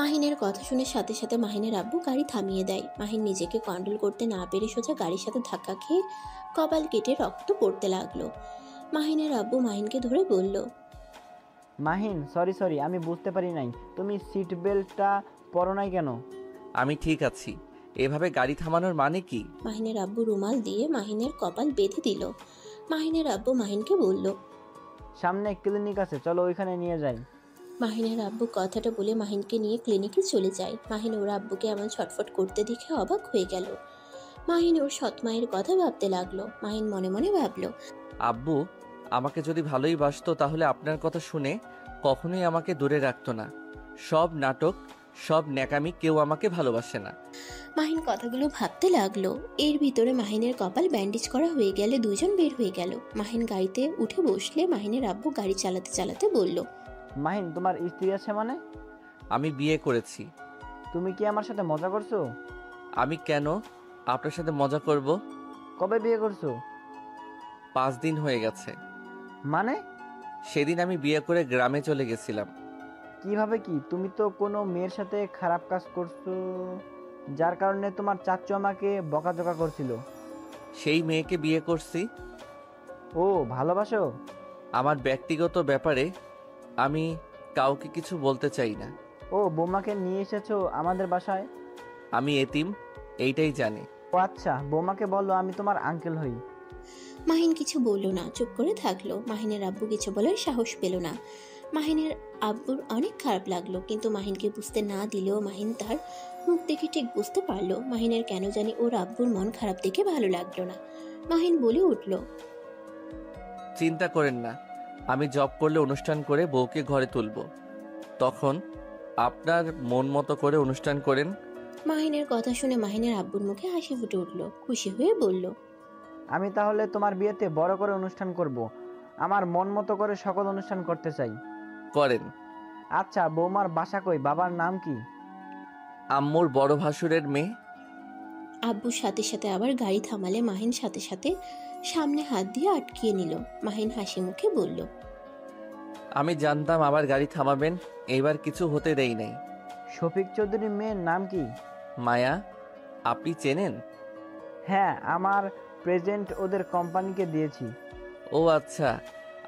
মাহিনের কথা শুনে সাথে সাথে মাহিনের আব্বু গাড়ি থামিয়ে দেয়। মাহিন নিজেকে কন্ট্রোল করতে না পেরে সোজা গাড়ির সাথে ধাক্কা খেয়ে কপাল কেটে রক্ত পড়তে লাগলো। মাহিনের আব্বু মাহিনকে ধরে বলল, মাহিন, সরি, আমি বুঝতে পারি নাই। তুমি সিট বেল্টটা পরো নাই কেন? আমি ঠিক আছি। এভাবে গাড়ি থামানোর মানে কি? মাহিনের আব্বু রুমাল দিয়ে মাহিনের কপাল বেঁধে দিল। মাহিনের আব্বু মাহিনকে বলল, সামনে ক্লিনিক আছে, চলো ওইখানে নিয়ে যাই। মাহিনের আব্বু কথাটা বলে মাহিনকে নিয়ে ক্লিনিকে চলে যায়। মাহিন ওর আব্বুকে এমন ছটফট করতে দেখে অবাক হয়ে গেল। মাহিন ওর সৎ মায়ের কথা ভাবতে লাগলো। মাহিন মনে মনে ভাবলো, আব্বু আমাকে যদি ভালোই বাসতো তাহলে আপনার কথা শুনে কখনোই আমাকে দূরে রাখতো না। সব নাটক, সব ন্যাকামি, কেউ আমাকে ভালোবাসে না। মাহিন কথাগুলো ভাবতে লাগলো। এর ভিতরে মাহিনের কপাল ব্যান্ডেজ করা হয়ে গেলে দুজন বের হয়ে গেল। মাহিন গাড়িতে উঠে বসলে মাহিনের আব্বু গাড়ি চালাতে চালাতে বলল, মাহিন, তোমার স্ত্রী আছে মানে? আমি বিয়ে করেছি। তুমি কি আমার সাথে মজা করছো? আমি কেন আপনার সাথে মজা করব? কবে বিয়ে করছো? 5 দিন হয়ে গেছে। মানে? সেদিন আমি বিয়ে করে গ্রামে চলে গেছিলাম। কিভাবে কি? তুমি তো কোনো মেয়ের সাথে খারাপ কাজ করছো, যার কারণে তোমার চাচ্চু আমাকে বকাঝকা করছিল। সেই মেয়েকে বিয়ে করছি। ও, ভালোবাসো? আমার ব্যক্তিগত ব্যাপারে আমি কাউকে কিছু বলতে চাই না। ও, বৌমাকে নিয়ে এসেছো আমাদের বাসায়? আমি এতিম, এইটাই জানি। ও আচ্ছা, বৌমাকে বলো আমি তোমার আঙ্কেল হই। মাহিন কিছু বলল না, চুপ করে থাকলো। মাহিনের আব্বু কিছু বলার সাহস পেল না। মাহিনের আব্বুর অনেক খারাপ লাগলো, কিন্তু মাহিনকে বুঝতে না দিলেও মাহিন তার মুখ দেখে ঠিক বুঝতে পারলো মাহিনের কেন জানি ওর আব্বুর মন খারাপ দেখে ভালো লাগলো না। মাহিন বলে উঠল, চিন্তা করেন না, আমি জব করলে অনুষ্ঠান করে বউকে ঘরে তুলব, তখন আপনার মন মতো করে অনুষ্ঠান করেন। মাহিনের কথা শুনে মাহিনের আব্বুর মুখে হাসি ফুটে উঠল। খুশি হয়ে বলল, আমি তাহলে তোমার বিয়েতে বড় করে অনুষ্ঠান করব। আমার মন মতো করে সকল অনুষ্ঠান করতে চাই। করেন। আচ্ছা, বৌমার বাসা কই? বাবার নাম কি? আম্মুর বড় ভাসুরের মেয়ে। আব্বুর সাথে সাথে আবার গাড়ি থামালে মাহিন সাথে সাথে সামনে হাত দিয়ে আটকিয়ে নিল। মাহিন হাসি মুখে বলল, আমি জানতাম আবার গাড়ি থামাবেন, এইবার কিছু হতে দেই নাই। শফিক চৌধুরীর মেয়ের নাম কি? মায়া। আপনি চেনেন? হ্যাঁ, আমার প্রেজেন্ট ওদের কোম্পানিকে দিয়েছি। ও আচ্ছা,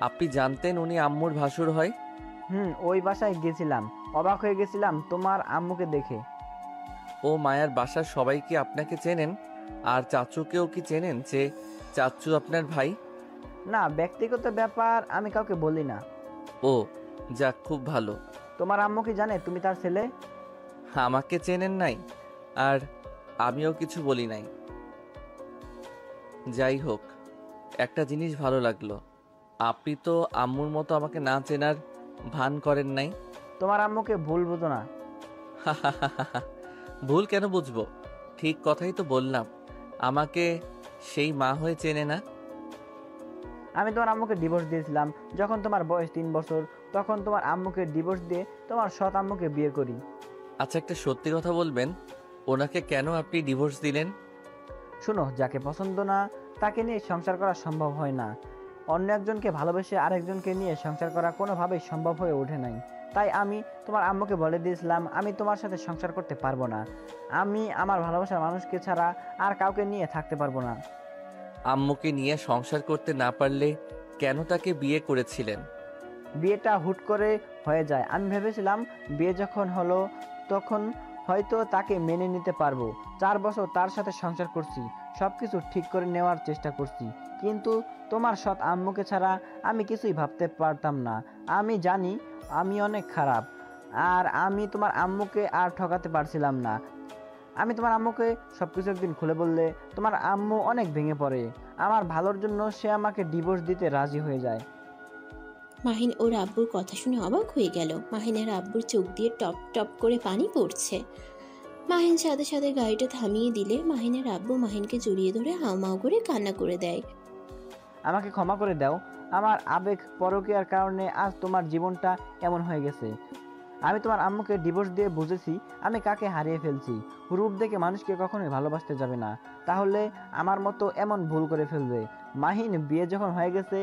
আপনি জানতেন উনি আম্মুর ভাসুর হয়? ওই বাসায় গেছিলাম, অবাক হয়ে গেছিলাম তোমার আম্মুকে দেখে। ও মায়ার বাসার সবাই কি আপনাকে চেনেন? আর চাচুকেও কি চেনেন যে চাচু আপনার ভাই? না, ব্যক্তিগত ব্যাপার আমি কাউকে বলি না। ও যাক, খুব ভালো। তোমার আম্মু কি জানে তুমি তার ছেলে? আমাকে চেনেন নাই, আর আমিও কিছু বলি নাই। যাই হোক, একটা জিনিস ভালো লাগলো, আপনি তো আম্মুর মতো আমাকে না চেনার ভান করেন নাই। তোমার আম্মুকে ভুল বুঝো না। ভুল কেন বুঝবো? ঠিক কথাই তো বললাম, আমাকে সেই মা হয়ে চেনে না। আমি তোমার আম্মুকে ডিভোর্স দিয়েছিলাম যখন তোমার বয়স 3 বছর। তখন তোমার আম্মুকে ডিভোর্স দিয়ে তোমার সৎ আম্মুকে বিয়ে করি। আচ্ছা, একটা সত্যি কথা বলবেন, ওনাকে কেন আপনি ডিভোর্স দিলেন? শোনো, যাকে পছন্দ না তাকে নিয়ে সংসার করা সম্ভব হয় না। অন্য একজনকে ভালোবেসে আরেকজনকে নিয়ে সংসার করা কোনোভাবেই সম্ভব হয়ে ওঠে নাই। তাই আমি তোমার আম্মুকে বলে দিয়েছিলাম আমি তোমার সাথে সংসার করতে পারবো না। আমি আমার ভালোবাসার মানুষকে ছাড়া আর কাউকে নিয়ে থাকতে পারবো না। আম্মুকে নিয়ে সংসার করতে না পারলে কেন তাকে বিয়ে করেছিলেন? বিয়েটা হুট করে হয়ে যায়। আমি ভেবেছিলাম বিয়ে যখন হলো তখন হয়তো তাকে মেনে নিতে পারবো। 4 বছর তার সাথে সংসার করছি, সব কিছু ঠিক করে নেওয়ার চেষ্টা করছি, কিন্তু তোমার সৎ আম্মুকে ছাড়া আমি কিছুই ভাবতে পারতাম না। আমি জানি আমি অনেক খারাপ, আর আমি তোমার আম্মুকে আর ঠকাতে পারছিলাম না। আমি তোমার আম্মুকে সব কিছু একদিন খুলে বললে তোমার আম্মু অনেক ভেঙে পড়ে। আমার ভালোর জন্য সে আমাকে ডিভোর্স দিতে রাজি হয়ে যায়। মাহিন ওর আব্বুর কথা শুনে অবাক হয়ে গেল। মাহিনের আব্বুর চোখ দিয়ে টপ টপ করে পানি পড়ছে। মাহিন সাথে সাথে গাড়িটা থামিয়ে দিলে মাহিনের আব্বু মাহিনকে জড়িয়ে ধরে হাউমাউ করে কান্না করে দেয়। আমাকে ক্ষমা করে দাও, আমার আবেগ পরকীয়ার কারণে আজ তোমার জীবনটা এমন হয়ে গেছে। আমি তোমার আম্মুকে ডিভোর্স দিয়ে বুঝেছি আমি কাকে হারিয়ে ফেলছি। রূপ দেখে মানুষকে কখনোই ভালোবাসতে যাবে না, তাহলে আমার মতো এমন ভুল করে ফেলবে। মাহিন, বিয়ে যখন হয়ে গেছে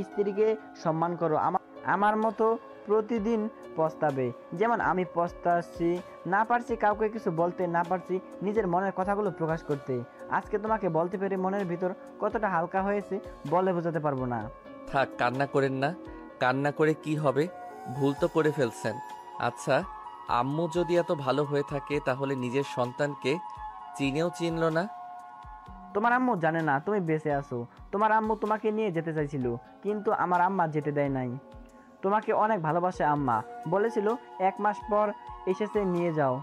স্ত্রীকে সম্মান করো। আমার মতো প্রতিদিন পস্তাবে, যেমন আমি পস্তাচ্ছি। না পারছি কাউকে কিছু বলতে, না পারছি নিজের মনের কথাগুলো প্রকাশ করতে। আজকে তোমাকে বলতে পেরে মনের ভিতর কতটা হালকা হয়েছে বলে বোঝাতে পারবো না। থাক, কান্না করেন না। কান্না করে কি হবে? ভুল তো করে ফেলছেন। আচ্ছা, আম্মু যদি এত ভালো হয়ে থাকে তাহলে নিজের সন্তানকে চিনেও চিনল না? তোমার আম্মু জানে না তুমি বেঁচে আছো। তোমার আম্মু তোমাকে নিয়ে যেতে চাইছিল, কিন্তু আমার আম্মা যেতে দেয় নাই। তোমাকে অনেক ভালোবাসে আম্মা, বলেছিল 1 মাস পর এসেছে নিয়ে যাও।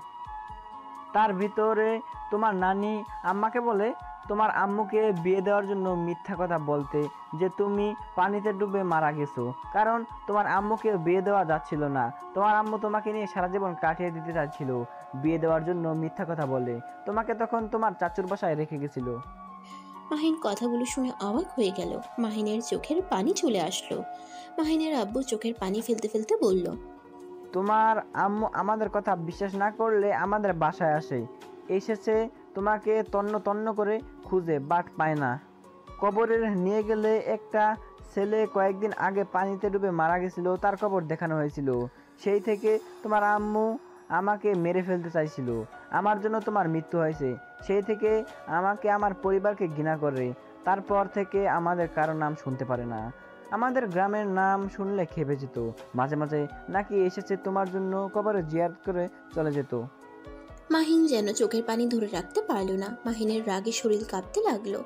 তার ভিতরে তোমার নানি আম্মাকে বলে তোমার আম্মুকে বিয়ে দেওয়ার জন্য মিথ্যা কথা বলতে, যে তুমি পানিতে ডুবে মারা গেছো, কারণ তোমার আম্মুকে বিয়ে দেওয়া যাচ্ছিল না। তোমার আম্মু তোমাকে নিয়ে সারা জীবন কাটিয়ে দিতে চাচ্ছিল, বিয়ে দেওয়ার জন্য মিথ্যা কথা বলে তোমাকে তখন তোমার চাচুর বাসায় রেখে গেছিল। মাহিন কথাগুলো শুনে অবাক হয়ে গেল। মাহিনের চোখের পানি চলে আসলো। মাহিনের আব্বু চোখের পানি ফেলতে ফেলতে বলল, তোমার আম্মু আমাদের কথা বিশ্বাস না করলে আমাদের বাসায় আসে, এসেছে তোমাকে তন্ন তন্ন করে খুঁজে, বাট পায় না। কবরের নিয়ে গেলে একটা ছেলে কয়েকদিন আগে পানিতে ডুবে মারা গেছিল, তার কবর দেখানো হয়েছিল। সেই থেকে তোমার আম্মু আমাকে মেরে ফেলতে চাইছিল, আমার জন্য তোমার মৃত্যু হয়েছে। সেই থেকে আমাকে, আমার পরিবারকে ঘৃণা করে। তারপর থেকে আমাদের কারো নাম শুনতে পারে না। আমাদের গ্রামের নাম শুনলে খেপে যেত। মাঝে মাঝে নাকি এসেছে তোমার জন্য কবরে জিয়ারত করে চলে যেত। মাহিন যেন চোখের পানি ধরে রাখতে পারল না। মাহিনের রাগে শরীর কাঁপতে লাগলো।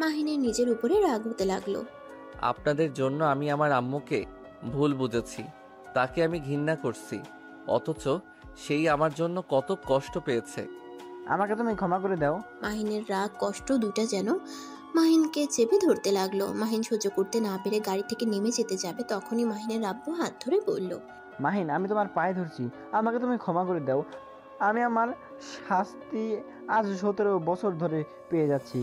মাহিনের নিজের উপরে রাগ হতে লাগলো। আপনাদের জন্য আমি আমার আম্মুকে ভুল বুঝেছি, তাকে আমি ঘৃণা করছি, অথচ সেই আমার জন্য কত কষ্ট পেয়েছে। আমাকে তুমি ক্ষমা করে দাও। মাহিনের রাগ কষ্ট দুটা যেন মাহিনকে চেপে ধরতে লাগলো। মাহিন সহ্য করতে না পেরে গাড়ি থেকে নেমে যেতে যাবে, তখনই মাহিনের আব্বু হাত ধরে বলল, মাহিন, আমি তোমার পায়ে ধরছি, আমাকে তুমি ক্ষমা করে দাও। আমি আমার শাস্তি আজ 17 বছর ধরে পেয়ে যাচ্ছি।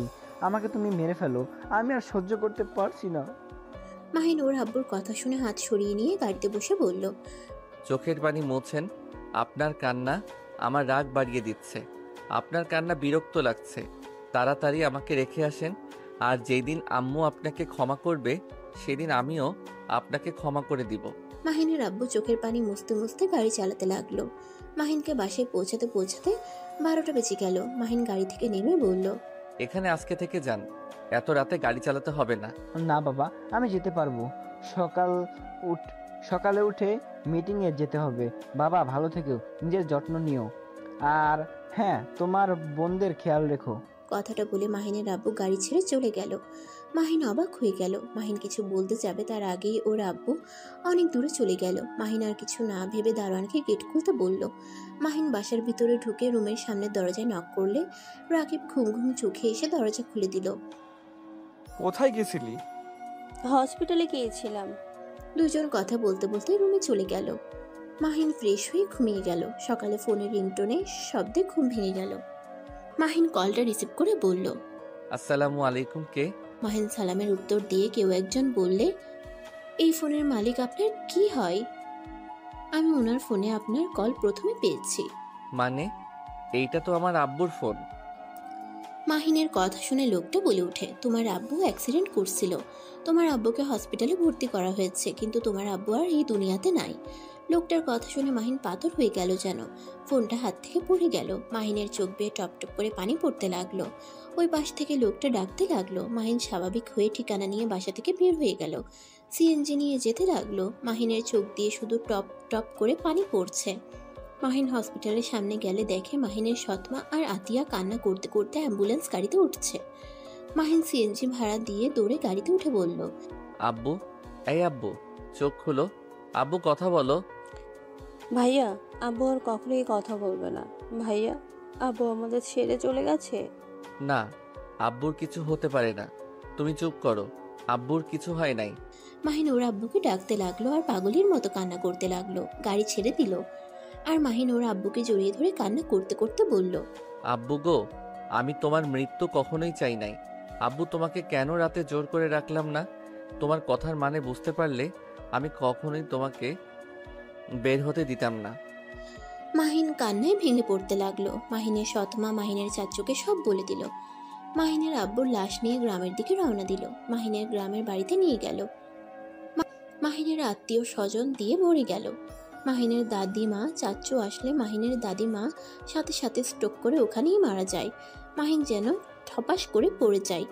আমাকে তুমি মেরে ফেলো, আমি আর সহ্য করতে পারছি না। মাহিন ওর আব্বুর কথা শুনে হাত সরিয়ে নিয়ে গাড়িতে বসে বলল, চোখের পানি মোছেন। আপনার কান্না আমার রাগ বাড়িয়ে দিচ্ছে। আপনার কান্না বিরক্ত লাগছে। তাড়াতাড়ি আমাকে রেখে আসেন, আর যেই দিন আম্মু আপনাকে ক্ষমা করবে সেদিন আমিও আপনাকে ক্ষমা করে দিব। মাহিনের আব্বু চোখের পানি মুছতে মুছতে গাড়ি চালাতে লাগলো। মাহিনকে বাসায় পৌঁছাতে পৌঁছাতে 12টা বেজে গেল। মাহিন গাড়ি থেকে নেমে বলল, এখানে আজকে থেকে যান, এত রাতে গাড়ি চালাতে হবে না। না বাবা, আমি যেতে পারবো। সকালে উঠে মিটিংয়ে যেতে হবে। বাবা, ভালো থেকো, নিজের যত্ন নিও, আর হ্যাঁ, তোমার বোনদের খেয়াল রেখো। কথাটা বলে মাহিনের আব্বু গাড়ি ছেড়ে চলে গেল। মাহিন অবাক হয়ে গেল। মাহিন কিছু বলতে যাবে তার আগেই ওর আব্বু অনেক দূরে চলে গেল। মাহিন আর কিছু না ভেবে দারোয়ানকে গেট খুলতে বলল। মাহিন বাসার ভিতরে ঢুকে রুমের সামনে দরজায় নক করলে রাকিব ঘুম ঘুম চোখে এসে দরজা খুলে দিল। কোথায় গেছিলি? হসপিটালে গিয়েছিলাম। দুজন কথা বলতে বলতে রুমে চলে গেল। মাহিন ফ্রেশ হয়ে ঘুমিয়ে গেল। সকালে ফোনের রিংটোনে শব্দে ঘুম ভেঙে গেল। মাহিন কলটা রিসিভ করে বলল, আসসালামু আলাইকুম। কে? মাহিন সালামের উত্তর দিয়ে কেউ একজন বললে, এই ফোনের মালিক আপনার কি হয়? আমি ওনার ফোনে আপনার কল প্রথমে পেয়েছি। মানে? এইটা তো আমার আব্বুর ফোন। মাহিনের কথা শুনে লোকটা বলে ওঠে, তোমার আব্বু অ্যাক্সিডেন্ট করছিল, তোমার আব্বুকে হসপিটালে ভর্তি করা হয়েছে, কিন্তু তোমার আব্বু আর এই দুনিয়াতে নাই। লোকটার কথা শুনে মাহিন পাথর হয়ে গেল যেন। ফোনটা হাত থেকে পড়ে গেল। মাহিনের চোখ বেয়ে টপ টপ করে পানি পড়তে লাগলো। ওই পাশ থেকে লোকটা ডাকতে লাগলো। মাহিন স্বাভাবিক হয়ে ঠিকানা নিয়ে বাসা থেকে বের হয়ে গেল। সিএনজি নিয়ে যেতে লাগলো। মাহিনের চোখ দিয়ে শুধু টপ টপ করে পানি পড়ছে। মাহিন হসপিটালের সামনে গেলে দেখে মাহিনের সৎমা আর আতিয়া কান্না করতে করতে অ্যাম্বুলেন্স গাড়িতে উঠছে। মাহিন সিএনজি ভাড়া দিয়ে দৌড়ে গাড়িতে উঠে বলল, আব্বু, এই আব্বু, চোখ খুলো। আব্বু, কথা বলো। ভাইয়া, আব্বু আর কখনোই কথা বলবে না। ভাইয়া, আব্বু আমাদের ছেড়ে চলে গেছে। না, আব্বুর কিছু হতে পারে না, তুমি চুপ করো। আব্বুর কিছু হয় নাই। মাহিন ওর আব্বুকে ডাকতে লাগলো আর পাগলের মতো কান্না করতে লাগলো। গাড়ি ছেড়ে দিল আর মাহিন ওর আব্বুকে জড়িয়ে ধরে কান্না করতে করতে বলল, আব্বু গো, আমি তোমার মৃত্যু কখনোই চাই নাই। আব্বু, তোমাকে কেন রাতে জোর করে রাখলাম না? তোমার কথার মানে বুঝতে পারলে আমি কখনোই তোমাকে বের হতে দিতাম না। মাহিন কান্নায় ভেঙে পড়তে লাগলো। মাহিনের সৎমা মাহিনের চাচুকে সব বলে দিল। মাহিনের আব্বুর লাশ নিয়ে গ্রামের দিকে রওনা দিল। মাহিনের গ্রামের বাড়িতে নিয়ে গেল। মাহিনের আত্মীয় স্বজন দিয়ে ভরে গেল। মাহিনের দাদিমা চাচু আসলে মাহিনের দাদিমা সাথে সাথে স্ট্রোক করে ওখানেই মারা যায়। মাহিন যেন ঠপাস করে পড়ে যায়।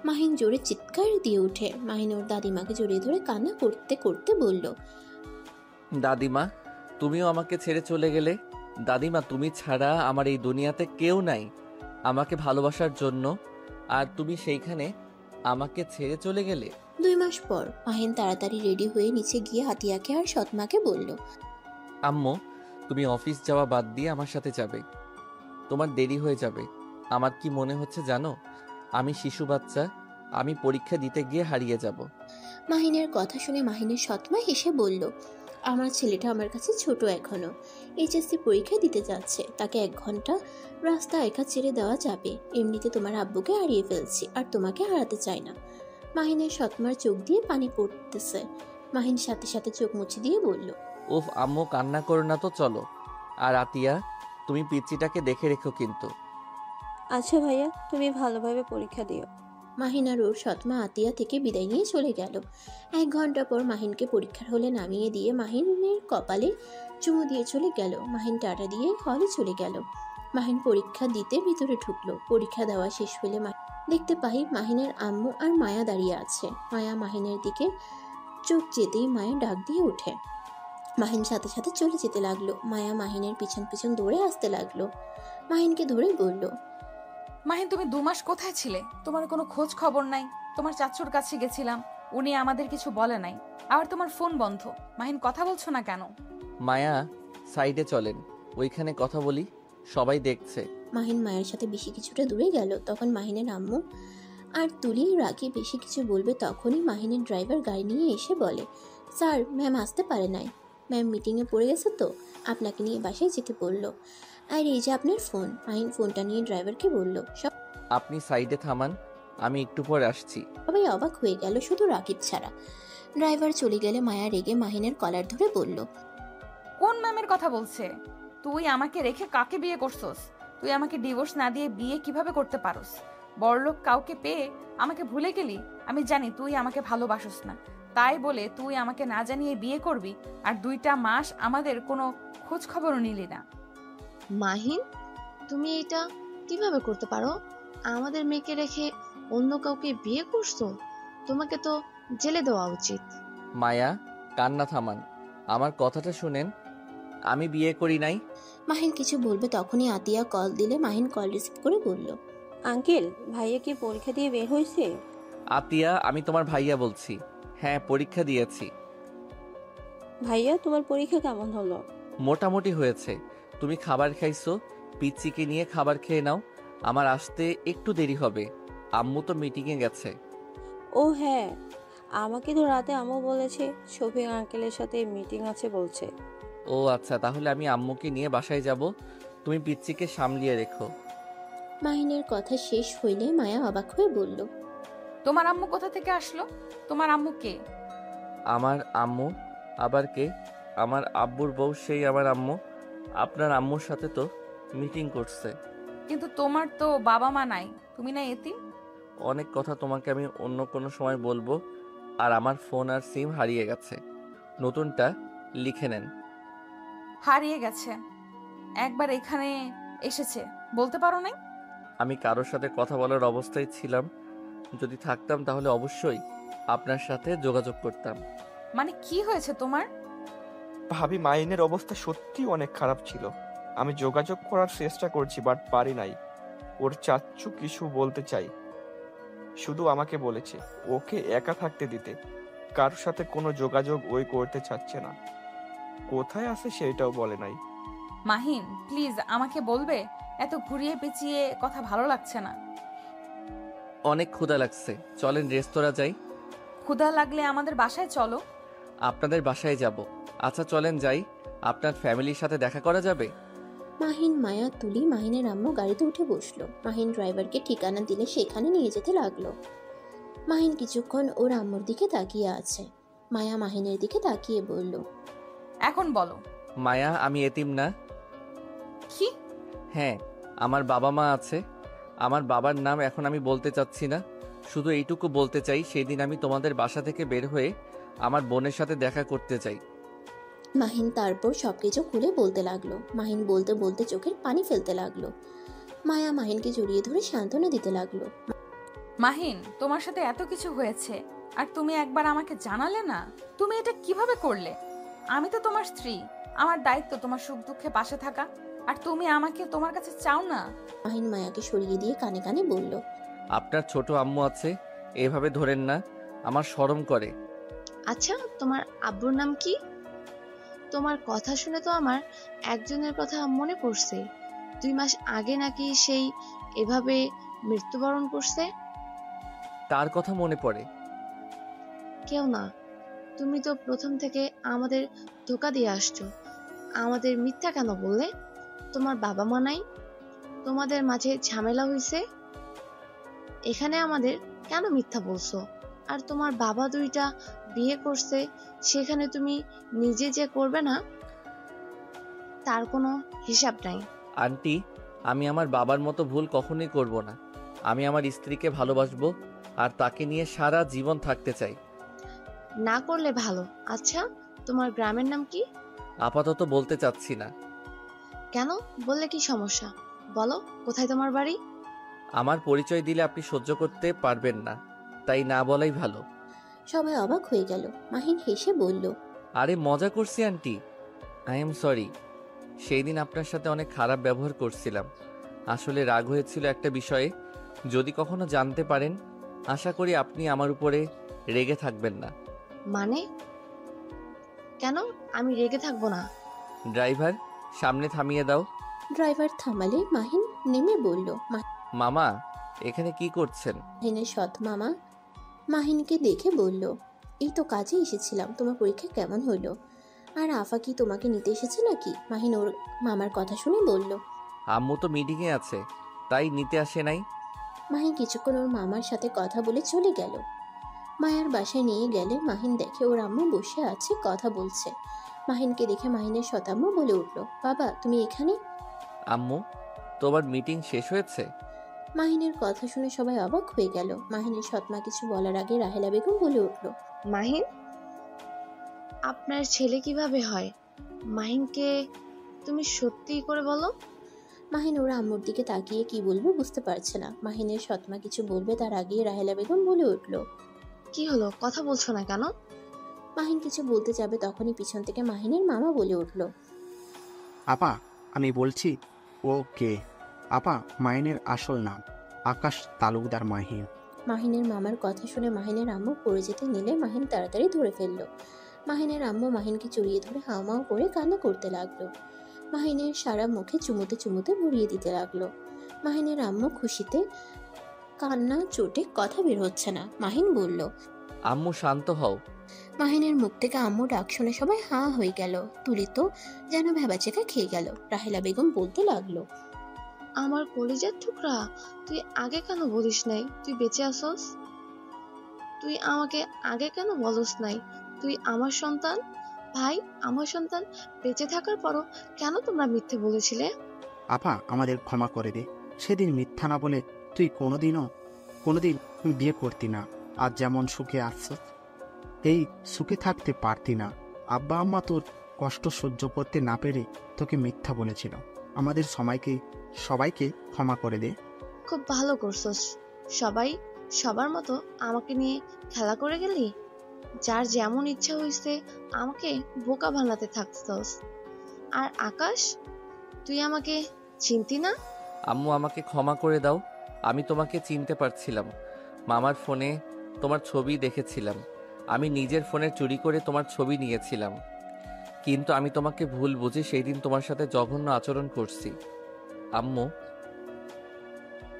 মাহিন জোরে চিৎকার দিয়ে ওঠে। মাহিন ওর দাদিমাকে জড়িয়ে ধরে কান্না করতে করতে বলল, দাদিমা, তুমিও আমাকে ছেড়ে চলে গেলে। দাদিমা, তুমি ছাড়া আমার এই দুনিয়াতে কেউ নাই আমাকে ভালোবাসার জন্য, আর তুমি সেইখানে আমাকে ছেড়ে চলে গেলে। 2 মাস পর মাহিন তাড়াতাড়ি রেডি হয়ে নিচে গিয়ে হাতিয়াকে আর সৎমাকে বলল, আম্মু, তুমি অফিস যাওয়া বাদ দিয়ে আমার সাথে যাবে। তোমার দেরি হয়ে যাবে। আমার কি মনে হচ্ছে জানো? আমি শিশু বাচ্চা, আমি পরীক্ষা দিতে গিয়ে হারিয়ে যাব। মাহিনের কথা শুনে মাহিনের সৎমা হেসে বলল, আমার ছেলেটা আমার কাছে ছোট এখনো, এইচএসসি পরীক্ষা দিতে যাচ্ছে, তাকে 1 ঘন্টা রাস্তা একা ছেড়ে দেওয়া যাবে। এমনিতে তোমার আব্বুকে হারিয়ে ফেলছি আর তোমাকে হারাতে চাই না। মাহিনের সৎমার চোখ দিয়ে পানি পড়তেছে। মাহিন সাথে সাথে চোখ মুছে দিয়ে বলল, উফ আম্মু, কান্না করো না তো, চলো। আর আতিয়া, তুমি পিচ্চিটাকে দেখে রেখো কিন্তু। আচ্ছা ভাইয়া, তুমি ভালোভাবে পরীক্ষা দিও। মাহিন আর ওর সৎমা আতিয়া থেকে বিদায় নিয়ে চলে গেল। 1 ঘন্টা পর মাহিনকে পরীক্ষার হলে নামিয়ে দিয়ে মাহিনের কপালে চুমু দিয়ে চলে গেল। মাহিন টাটা দিয়ে হলে চলে গেল। মাহিন পরীক্ষা দিতে ভিতরে ঢুকলো। পরীক্ষা দেওয়া শেষ হলে দেখতে পাই মাহিনের আম্মু আর মায়া দাঁড়িয়ে আছে। মায়া মাহিনের দিকে চোখ যেতেই মায়া ডাক দিয়ে ওঠে। মাহিন সাথে সাথে চলে যেতে লাগলো। মায়া মাহিনের পিছন পিছন দৌড়ে আসতে লাগলো। মাহিনকে ধরে বলল, মাহিন, তুমি 2 মাস কোথায় ছিলে? তোমার কোনো খোঁজ খবর নাই। তোমার চাচুর কাছে গেছিলাম, উনি আমাদের কিছু বলে নাই। আবার তোমার ফোন বন্ধ। মাহিন, কথা বলছো না কেন? মায়া, সাইডে চলেন, ওইখানে কথা বলি, সবাই দেখছে। মাহিন মায়ের সাথে বেশি কিছুটা দূরে গেল। তখন মাহিনের আম্মু আর তুলি রাগে বেশি কিছু বলবে, তখনই মাহিনের ড্রাইভার গাড়ি নিয়ে এসে বলে, স্যার, ম্যাম আসতে পারে নাই। ম্যাম মিটিংয়ে পড়ে গেছে তো আপনাকে নিয়ে বাসায় যেতে বললো। আর এই যে আপনার ফোন। মাহিন ফোনটা নিয়ে ড্রাইভারকে বলল। আপনি সাইডে থামান, আমি একটু পরে আসছি। সবাই অবাক হয়ে গেল, শুধু রাকিব ছাড়া। ড্রাইভার চলে গেলে মায়া রেগে মাহিনের কলার ধরে বলল, কোন ম্যামের কথা বলছে? তুই আমাকে রেখে কাকে বিয়ে করছস? তুই আমাকে ডিভোর্স না দিয়ে বিয়ে কিভাবে করতে পারোস? বড়লোক কাউকে পেয়ে আমাকে ভুলে গেলি? আমি জানি তুই আমাকে ভালোবাসস না, তাই বলে তুই আমাকে না জানিয়ে বিয়ে করবি, আর 2টা মাস আমাদের কোনো খোঁজ খবরও নিলি না। মাহিন, তুমি এটা কিভাবে করতে পারো? আমাদের মেয়েকে রেখে অন্য কাউকে বিয়ে করছো? তোমাকে তো জেলে দেওয়া উচিত। মায়া, কান্না থামান, আমার কথাটা শুনেন, আমি বিয়ে করি নাই। মাহিন কিছু বলবে তখনই আতিয়া কল দিলে মাহিন কল রিসিভ করে বলল, আঙ্কেল, ভাইয়া কি পরীক্ষা দিয়ে বের হয়েছে? আতিয়া, আমি তোমার ভাইয়া বলছি। হ্যাঁ, পরীক্ষা দিয়েছি। ভাইয়া, তোমার পরীক্ষা কেমন হলো? মোটামুটি হয়েছে। তুমি খাবার খাইছো? পিচ্চিকে নিয়ে খাবার খেয়ে নাও, আমার আসতে একটু দেরি হবে। আম্মু তো মিটিংয়ে গেছে। ও হ্যাঁ, আমাকে তো রাতে আম্মু বলেছে শফিক আঙ্কেলের সাথে মিটিং আছে বলছে। ও আচ্ছা, তাহলে আমি আম্মুকে নিয়ে বাসায় যাব, তুমি পিচ্চিকে সামলিয়ে রেখো। মাহিনের কথা শেষ হইলে মায়া অবাক হয়ে বলল, তোমার আম্মু কোথা থেকে আসলো? তোমার আম্মু কে? আমার আম্মু আবার কে? আমার আব্বুর বউ, সেই আমার আম্মু। আপনার আম্মুর সাথে তো মিটিং করছে। কিন্তু তোমার তো বাবা মা নাই, তুমি না এতিম? অনেক কথা তোমাকে আমি অন্য কোনো সময় বলবো। আর আমার ফোন আর সিম হারিয়ে গেছে, নতুনটা লিখে নেন। হারিয়ে গেছে? একবার এখানে এসেছে, বলতে পারো নাই? আমি কারোর সাথে কথা বলার অবস্থায় ছিলাম, যদি থাকতাম তাহলে অবশ্যই আপনার সাথে যোগাযোগ করতাম। মানে কি হয়েছে তোমার? ভাবি, মাইনের অবস্থা সত্যি অনেক খারাপ ছিল। আমি যোগাযোগ করার চেষ্টা করছি, বাট পারি নাই। ওর চাচ্চু কিছু বলতে চাই, শুধু আমাকে বলেছে ওকে একা থাকতে দিতে, কারোর সাথে কোনো যোগাযোগ ওই করতে চাচ্ছে না। কোথায় আছে সেটাও বলে নাই। মাহিন, প্লিজ আমাকে বলবে? এত ঘুরিয়ে পেঁচিয়ে কথা ভালো লাগছে না। অনেক ক্ষুধা লাগছে, চলেন রেস্তোরাঁ যাই। ক্ষুধা লাগলে আমাদের বাসায় চলো। আপনাদের বাসায় যাব। আচ্ছা চলেন যাই। আপনার ফ্যামিলির সাথে দেখা করা যাবে? মাহিন, মায়া, তুলি, মাহিনের আম্মু গাড়িতে উঠে বসলো। মাহিন ড্রাইভারকে ঠিকানা দিলে সেখানে নিয়ে যেতে লাগলো। মাহিন কিছুক্ষণ ওর আম্মুর দিকে তাকিয়ে আছে। মায়া মাহিনের দিকে তাকিয়ে বলল, এখন বলো। মায়া, আমি এতিম না। কি? হ্যাঁ, আমার বাবা মা আছে। আমার বাবার নাম এখন আমি বলতে চাচ্ছি না। শুধু এইটুকু বলতে চাই, সেদিন আমি তোমাদের বাসা থেকে বের হয়ে আমার বোনের সাথে দেখা করতে চাই। মাহিন তারপর সবকিছু খুলে বলতে লাগলো। মাহিন বলতে বলতে চোখের পানি ফেলতে লাগলো। মায়া মাহিনকে জড়িয়ে ধরে সান্ত্বনা দিতে লাগলো। মাহিন, তোমার সাথে এত কিছু হয়েছে আর তুমি একবার আমাকে জানালে না? তুমি এটা কিভাবে করলে? আমি তো তোমার স্ত্রী, আমার দায়িত্ব তোমার সুখ দুঃখে পাশে থাকা, আর তুমি আমাকে তোমার কাছে চাও না। মাহিন মায়াকে সরিয়ে দিয়ে কানে কানে বলল, আপনার ছোট আম্মু আছে, এভাবে ধরেন না, আমার শরম করে। আচ্ছা, তোমার আব্বুর নাম কি? তোমার কথা শুনে তো আমার একজনের কথা মনে পড়ছে। 2 মাস আগে নাকি সেই এভাবে মৃত্যুবরণ করছে। তার কথা মনে পড়ে? কেউ না, তুমি তো প্রথম থেকে আমাদের ধোকা দিয়ে আসছো। আমাদের মিথ্যা কেন বললে? তোমার বাবা মা নাই? তোমাদের মাঝে ঝামেলা হয়েছে, এখানে আমাদের কেন মিথ্যা বলছো? আর তোমার বাবা 2টা বিয়ে করছে, সেখানে তুমি নিজে যে করবে না তার কোনো হিসাব নাই। আন্টি, আমি আমার বাবার মতো ভুল কখনোই করব না। আমি আমার স্ত্রীকে ভালোবাসবো আর তাকে নিয়ে সারা জীবন থাকতে চাই। না করলে ভালো। আচ্ছা, তোমার গ্রামের নাম কি? আপাতত বলতে চাচ্ছি না। কেন? বললে কি সমস্যা? বলো, কোথায় তোমার বাড়ি? আমার পরিচয় দিলে আপনি সহ্য করতে পারবেন না, তাই না বলাই ভালো। সবাই অবাক হয়ে গেল। মাহিন হেসে বলল, আরে মজা করছি আন্টি, আই এম সরি। সেই দিন আপনার সাথে অনেক খারাপ ব্যবহার করছিলাম। আসলে রাগ হয়েছিল একটা বিষয়ে। যদি কখনো জানতে পারেন, আশা করি আপনি আমার উপরে রেগে থাকবেন না। মানে? কেন আমি রেগে থাকবো না? ড্রাইভার, সামনে থামিয়ে দাও। ড্রাইভার থামালে মাহিন নেমে বলল, মামা, এখানে কি করছেন? মাহিনের সৎ মামা মাহিনকে দেখে বলল, এই তো কাজে এসেছিলাম। তোমার পরীক্ষা কেমন হলো? আর আফা কি তোমাকে নিতে এসেছে নাকি? মাহিন ওর মামার কথা শুনে বলল। আম্মু তো মিটিংয়ে আছে, তাই নিতে আসে নাই। মাহিন কিছুক্ষণ ওর মামার সাথে কথা বলে চলে গেল। মায়ার বাসায় নিয়ে গেলে মাহিন দেখে ওর আম্মু বসে আছে, কথা বলছে। মাহিনকে দেখে মাহিনের শতাম্মু বলে উঠল, বাবা তুমি এখানে? আম্মু, তোমার মিটিং শেষ হয়েছে? মাহিনের কথা শুনে সবাই অবাক হয়ে গেল। মাহিনের সৎমা কিছু বলার আগে রাহেলা বেগম বলে উঠল, মাহিন, আপনার ছেলে কিভাবে হয়? মাহিনকে তুমি সত্যি করে বলো। মাহিন ওর আম্মুর দিকে তাকিয়ে কি বলবে বুঝতে পারছে না। মাহিনের সৎমা কিছু বলবে তার আগেই রাহেলা বেগম বলে উঠল, কি হলো, কথা বলছো না কেন? মাহিন কিছু বলতে যাবে তখনই পিছন থেকে মাহিনের মামা বলে উঠল, আপা, আমি বলছি ও কে। আপা, মাইনের আসল নাম আকাশ তালুকদার মাহিন। মাহিনের মামার কথা শুনে মাহিনের আম্মু পড়ে যেতে নিলে মাহিন তাড়াতাড়ি ধরে ফেলল। মাহিনের আম্মু মাহিনকে জড়িয়ে ধরে হাওমাও করে কান্না করতে লাগলো। মাহিনের সারা মুখে চুমুতে চুমুতে ভরিয়ে দিতে লাগলো। মাহিনের আম্মু খুশিতে কান্না চোটে কথা বের হচ্ছে না। মাহিন বলল, আম্মু শান্ত হও। মাহিনের মুখ থেকে আম্মু ডাক শুনে সবাই হাঁ হয়ে গেল। তুলি তো যেন ভেবাচেকা খেয়ে গেল। রাহেলা বেগম বলতে লাগলো, আমার কলিজার টুকরা, তুই আগে কেন বলিস নাই তুই বেঁচে আসস? তুই আমাকে আগে কেন বলস নাই তুই আমার সন্তান? ভাই, আমার সন্তান বেঁচে থাকার পরও কেন তোমরা মিথ্যে বলেছিলে? আপা, আমাদের ক্ষমা করে দে। সেদিন মিথ্যা না বলে তুই কোনোদিন বিয়ে করতি না। আজ যেমন সুখে আসছ, এই সুখে থাকতে পারতি না। আব্বা আম্মা তোর কষ্ট সহ্য করতে না পেরে তোকে মিথ্যা বলেছিল। আমাদের সবাইকে ক্ষমা করে দে। খুব ভালো করছস। সবাই সবার মতো আমাকে নিয়ে খেলা করে গেলি। যার যেমন ইচ্ছা হয়েছে আমাকে বোকা বানাতে থাকছস। আর আকাশ, তুই আমাকে চিনতি না? আম্মু, আমাকে ক্ষমা করে দাও। আমি তোমাকে চিনতে পারছিলাম। মামার ফোনে তোমার ছবি দেখেছিলাম। আমি নিজের ফোনে চুরি করে তোমার ছবি নিয়েছিলাম। কিন্তু আমি তোমাকে ভুল বুঝে সেই দিন তোমার সাথে জঘন্য আচরণ করছি। আম্মু,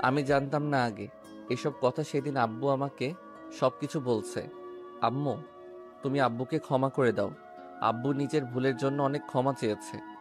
আমি জানতাম না আগে। এসব কথা সেদিন আব্বু আমাকে সবকিছু বলছে। আম্মু, তুমি আব্বুকে ক্ষমা করে দাও। আব্বু নিজের ভুলের জন্য অনেক ক্ষমা চেয়েছে।